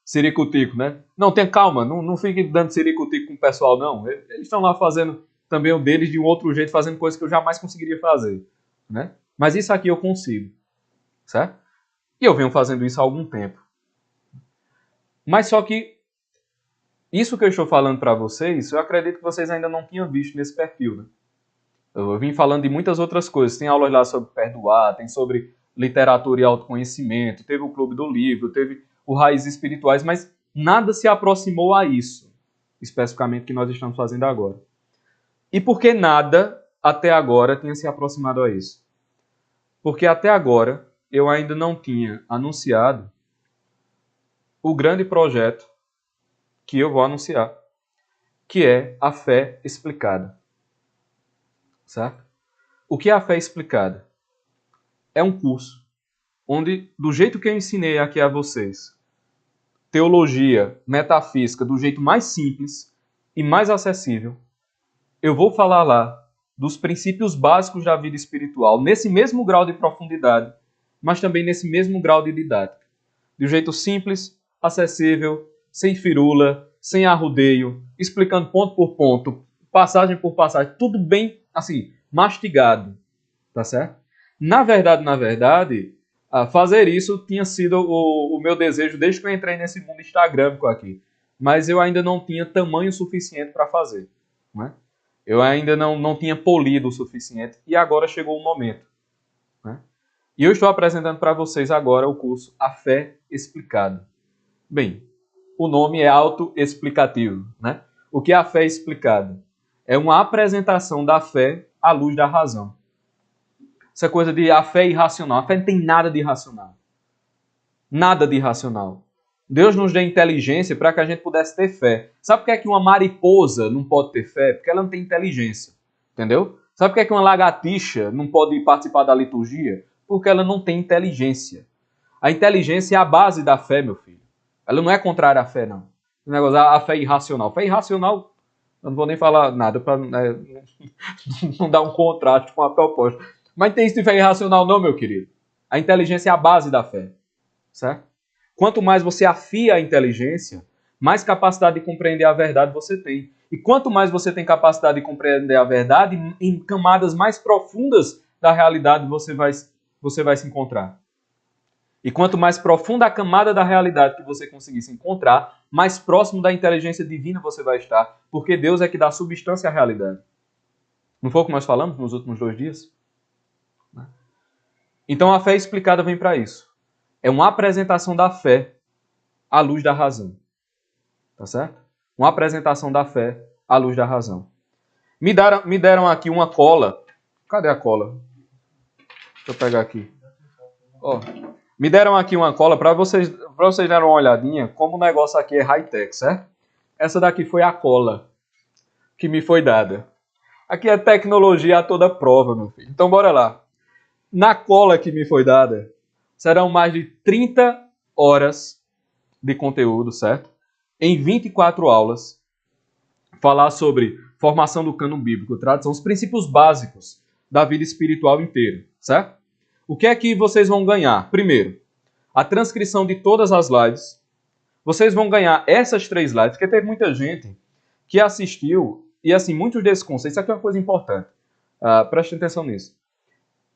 S1: Ciricutico, né? Não, tenha calma. Não fique dando ciricutico com o pessoal, não. Eles estão lá fazendo também o deles de um outro jeito, fazendo coisas que eu jamais conseguiria fazer. Né? Mas isso aqui eu consigo, certo? E eu venho fazendo isso há algum tempo. Mas só que isso que eu estou falando para vocês, eu acredito que vocês ainda não tinham visto nesse perfil. Né? Eu vim falando de muitas outras coisas. Tem aulas lá sobre perdoar, tem sobre literatura e autoconhecimento, teve o Clube do Livro, teve o Raízes Espirituais, mas nada se aproximou a isso, especificamente que nós estamos fazendo agora. E por que nada até agora tinha se aproximado a isso? Porque até agora eu ainda não tinha anunciado o grande projeto que eu vou anunciar, que é a fé explicada. Certo? O que é a fé explicada? É um curso onde, do jeito que eu ensinei aqui a vocês, teologia, metafísica, do jeito mais simples e mais acessível, eu vou falar lá dos princípios básicos da vida espiritual, nesse mesmo grau de profundidade, mas também nesse mesmo grau de didática. De um jeito simples, acessível, sem firula, sem arrudeio, explicando ponto por ponto, passagem por passagem, tudo bem, assim, mastigado, tá certo? Na verdade, fazer isso tinha sido o meu desejo desde que eu entrei nesse mundo instagrâmico aqui. Mas eu ainda não tinha tamanho suficiente para fazer, né? Eu ainda não tinha polido o suficiente e agora chegou o momento. Né? E eu estou apresentando para vocês agora o curso A Fé Explicada. Bem, o nome é autoexplicativo. Né? O que é a fé explicada? É uma apresentação da fé à luz da razão. Essa coisa de a fé irracional. A fé não tem nada de irracional. Nada de irracional. Deus nos deu inteligência para que a gente pudesse ter fé. Sabe por que é que uma mariposa não pode ter fé? Porque ela não tem inteligência. Entendeu? Sabe por que é que uma lagartixa não pode participar da liturgia? Porque ela não tem inteligência. A inteligência é a base da fé, meu filho. Ela não é contrária à fé, não. O negócio, a fé irracional. Fé irracional, eu não vou nem falar nada para não dar um contraste com a fé oposta. Mas não tem isso de fé irracional não, meu querido. A inteligência é a base da fé, certo? Quanto mais você afia a inteligência, mais capacidade de compreender a verdade você tem. E quanto mais você tem capacidade de compreender a verdade, em camadas mais profundas da realidade você vai se encontrar. E quanto mais profunda a camada da realidade que você conseguir se encontrar, mais próximo da inteligência divina você vai estar, porque Deus é que dá substância à realidade. Não foi o que nós falamos nos últimos 2 dias? Então a fé explicada vem para isso. É uma apresentação da fé à luz da razão. Tá certo? Uma apresentação da fé à luz da razão. Me deram aqui uma cola. Cadê a cola? Deixa eu pegar aqui. Ó, me deram aqui uma cola para vocês darem uma olhadinha como o negócio aqui é high-tech, certo? Essa daqui foi a cola que me foi dada. Aqui é tecnologia a toda prova, meu filho. Então bora lá. Na cola que me foi dada, serão mais de 30 horas de conteúdo, certo? Em 24 aulas, falar sobre formação do cânon bíblico, tradução, os princípios básicos da vida espiritual inteira, certo? O que é que vocês vão ganhar? Primeiro, a transcrição de todas as lives. Vocês vão ganhar essas 3 lives, porque teve muita gente que assistiu, e assim, muitos desses conceitos, isso aqui é uma coisa importante, prestem atenção nisso.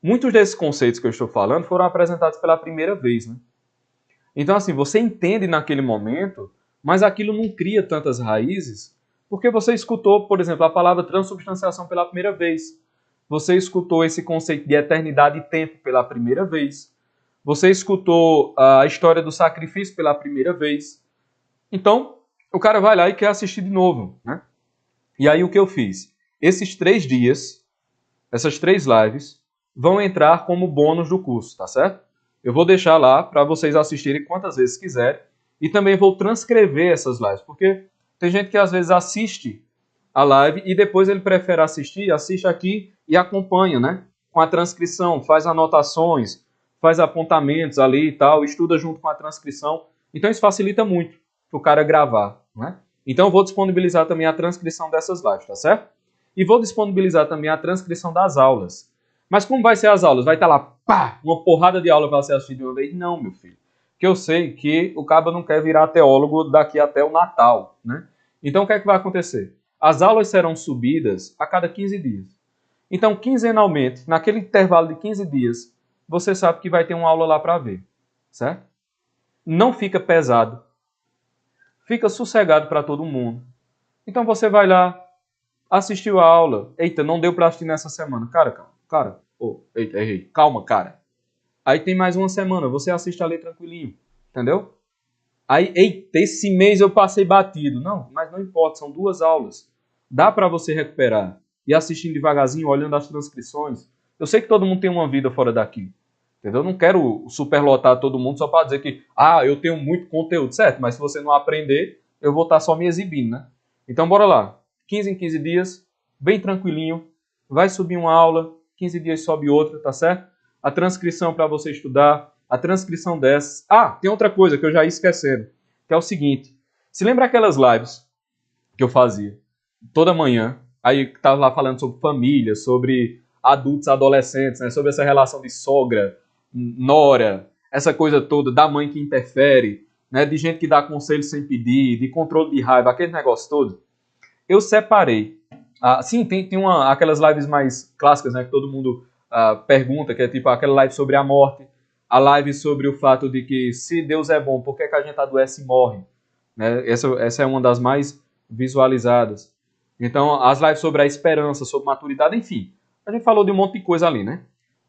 S1: Muitos desses conceitos que eu estou falando foram apresentados pela primeira vez, né? Então, assim, você entende naquele momento, mas aquilo não cria tantas raízes, porque você escutou, por exemplo, a palavra transubstanciação pela primeira vez. Você escutou esse conceito de eternidade e tempo pela primeira vez. Você escutou a história do sacrifício pela primeira vez. Então, o cara vai lá e quer assistir de novo, né? E aí o que eu fiz? Esses 3 dias, essas 3 lives, vão entrar como bônus do curso, tá certo? Eu vou deixar lá para vocês assistirem quantas vezes quiserem e também vou transcrever essas lives, porque tem gente que às vezes assiste a live e depois ele prefere assiste aqui e acompanha, né? Com a transcrição, faz anotações, faz apontamentos ali e tal, estuda junto com a transcrição. Então isso facilita muito para o cara gravar, né? Então eu vou disponibilizar também a transcrição dessas lives, tá certo? E vou disponibilizar também a transcrição das aulas. Mas como vai ser as aulas? Vai estar lá, pá, uma porrada de aula para você assistir de uma vez? Não, meu filho. Porque eu sei que o cabo não quer virar teólogo daqui até o Natal, né? Então o que é que vai acontecer? As aulas serão subidas a cada 15 dias. Então, quinzenalmente, naquele intervalo de 15 dias, você sabe que vai ter uma aula lá para ver, certo? Não fica pesado. Fica sossegado para todo mundo. Então você vai lá, assistiu a aula. Eita, não deu para assistir nessa semana. Calma, cara. Aí tem mais uma semana, você assiste ali tranquilinho, entendeu? Aí, eita, esse mês eu passei batido. Não, mas não importa, são 2 aulas. Dá para você recuperar. E assistindo devagarzinho, olhando as transcrições. Eu sei que todo mundo tem uma vida fora daqui, entendeu? Eu não quero superlotar todo mundo só para dizer que, eu tenho muito conteúdo, certo? Mas se você não aprender, eu vou estar só me exibindo, né? Então, bora lá. 15 em 15 dias, bem tranquilinho. Vai subir uma aula, 15 dias sobe outra, tá certo? A transcrição para você estudar, a transcrição dessas. Tem outra coisa que eu já ia esquecendo, que é o seguinte. Se lembra aquelas lives que eu fazia toda manhã, aí estava lá falando sobre família, sobre adultos, adolescentes, né? Sobre essa relação de sogra, nora, essa coisa toda da mãe que interfere, né? De gente que dá conselho sem pedir, de controle de raiva, aquele negócio todo. Eu separei. Sim, tem aquelas lives mais clássicas, né? Que todo mundo pergunta, que é tipo aquela live sobre a morte, a live sobre o fato de que se Deus é bom, por que a gente adoece e morre? Né? Essa é uma das mais visualizadas. Então, as lives sobre a esperança, sobre maturidade, enfim. A gente falou de um monte de coisa ali, né?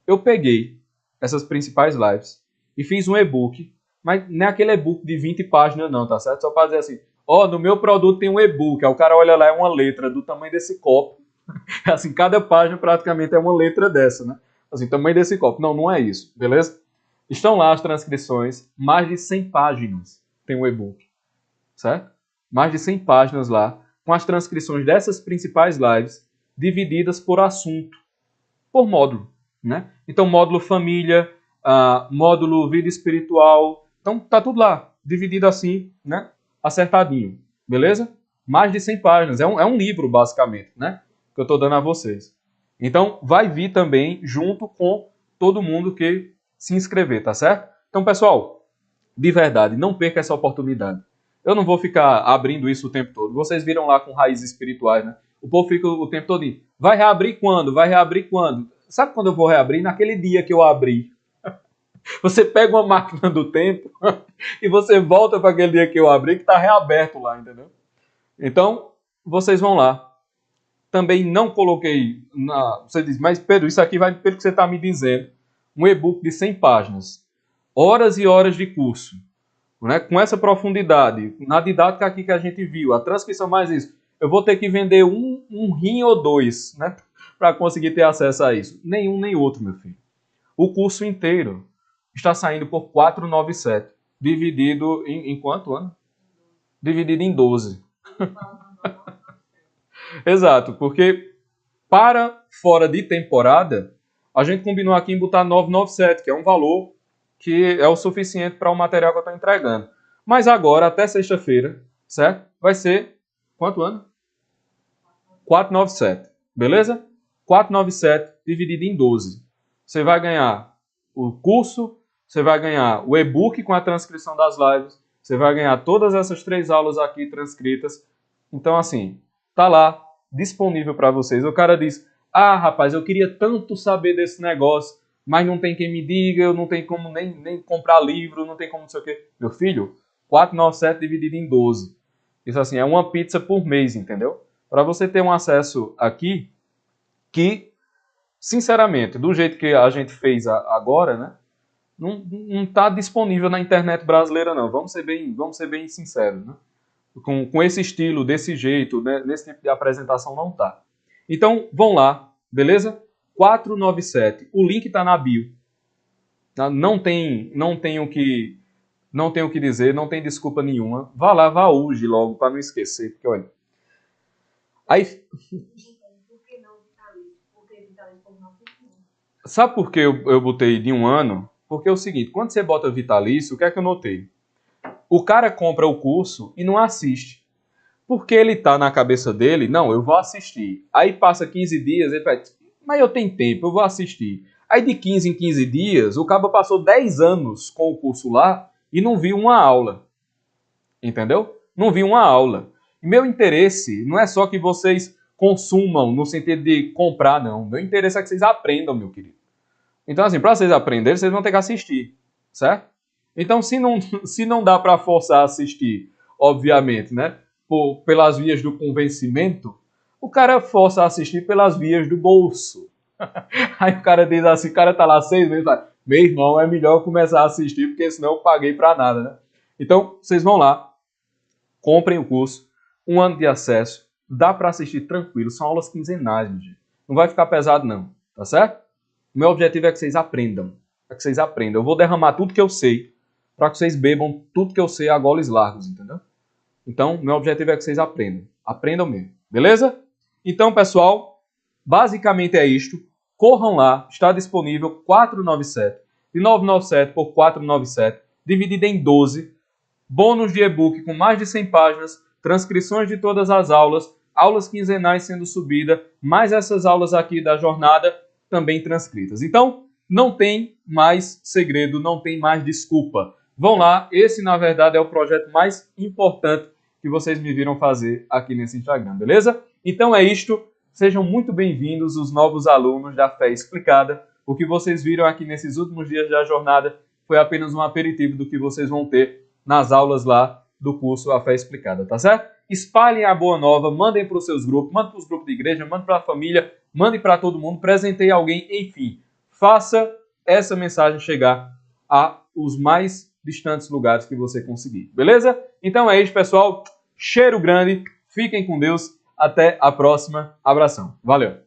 S1: Eu peguei essas principais lives e fiz um e-book, mas não é aquele e-book de 20 páginas não, tá certo? Só para dizer assim, no meu produto tem um e-book, aí o cara olha lá, é uma letra do tamanho desse copo. Assim, cada página praticamente é uma letra dessa, né? Assim, tamanho desse copo. Não, não é isso, beleza? Estão lá as transcrições, mais de 100 páginas tem um e-book, certo? Mais de 100 páginas lá, com as transcrições dessas principais lives, divididas por assunto, por módulo, né? Então, módulo família, módulo vida espiritual, então tá tudo lá, dividido assim, né? Acertadinho, beleza? Mais de 100 páginas, é um livro basicamente, né? Que eu estou dando a vocês. Então, vai vir também junto com todo mundo que se inscrever, tá certo? Então, pessoal, de verdade, não perca essa oportunidade. Eu não vou ficar abrindo isso o tempo todo. Vocês viram lá com raízes espirituais, né? O povo fica o tempo todo. Vai reabrir quando? Vai reabrir quando? Sabe quando eu vou reabrir? Naquele dia que eu abri. Você pega uma máquina do tempo e você volta para aquele dia que eu abri que está reaberto lá, entendeu? Então, vocês vão lá. Também não coloquei... Você diz, mas Pedro, isso aqui vai pelo que você está me dizendo. Um e-book de 100 páginas. Horas e horas de curso. Né? Com essa profundidade. Na didática aqui que a gente viu. A transcrição mais isso. Eu vou ter que vender um rim ou dois, né? Para conseguir ter acesso a isso. Nenhum nem outro, meu filho. O curso inteiro está saindo por 497. Dividido em quanto ano? Dividido em 12. Exato, porque para fora de temporada, a gente combinou aqui em botar 997, que é um valor que é o suficiente para o material que eu estou entregando. Mas agora, até sexta-feira, certo? Vai ser quanto ano? 497, beleza? 497 dividido em 12. Você vai ganhar o curso, você vai ganhar o e-book com a transcrição das lives, você vai ganhar todas essas 3 aulas aqui transcritas. Então, assim, tá lá, disponível para vocês. O cara diz, rapaz, eu queria tanto saber desse negócio, mas não tem quem me diga, eu não tenho como nem comprar livro, não tem como não sei o quê. Meu filho, 497 dividido em 12. Isso assim, é uma pizza por mês, entendeu? Para você ter um acesso aqui que, sinceramente, do jeito que a gente fez agora, né? Não está disponível na internet brasileira, não. Vamos ser bem sinceros, né? Com esse estilo, desse jeito, né? Nesse tipo de apresentação, não está. Então, vão lá, beleza? 497. O link está na bio. Tá? Não tem o que dizer, não tem desculpa nenhuma. Vá lá, vá hoje logo, para não esquecer. Porque, olha... Aí... Sabe por que eu botei de 1 ano? Porque é o seguinte, quando você bota vitalício, o que é que eu notei? O cara compra o curso e não assiste. Porque ele tá na cabeça dele, não, eu vou assistir. Aí passa 15 dias, ele vai, mas eu tenho tempo, eu vou assistir. Aí de 15 em 15 dias, o cara passou 10 anos com o curso lá e não viu uma aula. Entendeu? Não viu uma aula. E meu interesse não é só que vocês consumam no sentido de comprar, não. Meu interesse é que vocês aprendam, meu querido. Então, assim, para vocês aprenderem, vocês vão ter que assistir, certo? Então, se não dá para forçar a assistir, obviamente, né, pelas vias do convencimento, o cara força a assistir pelas vias do bolso. Aí o cara diz assim, o cara tá lá 6 meses, fala, meu irmão, é melhor eu começar a assistir, porque senão eu paguei para nada, né? Então, vocês vão lá, comprem o curso, 1 ano de acesso, dá para assistir tranquilo, são aulas quinzenais, gente. Não vai ficar pesado não, tá certo? O meu objetivo é que vocês aprendam. Eu vou derramar tudo que eu sei para que vocês bebam tudo que eu sei a goles largos, entendeu? Então, meu objetivo é que vocês aprendam. Aprendam mesmo. Beleza? Então, pessoal, basicamente é isto. Corram lá. Está disponível 497. De 997 por 497. Dividido em 12. Bônus de e-book com mais de 100 páginas. Transcrições de todas as aulas. Aulas quinzenais sendo subidas. Mais essas aulas aqui da jornada também transcritas. Então, não tem mais segredo, não tem mais desculpa. Vão lá, esse na verdade é o projeto mais importante que vocês me viram fazer aqui nesse Instagram, beleza? Então é isto, sejam muito bem-vindos os novos alunos da Fé Explicada. O que vocês viram aqui nesses últimos dias da jornada foi apenas um aperitivo do que vocês vão ter nas aulas lá do curso A Fé Explicada, tá certo? Espalhem a boa nova, mandem para os seus grupos, mandem para os grupos de igreja, mandem para a família, mandem para todo mundo, presenteiem alguém, enfim. Faça essa mensagem chegar a os mais distantes lugares que você conseguir, beleza? Então é isso, pessoal. Cheiro grande, fiquem com Deus. Até a próxima. Abração. Valeu!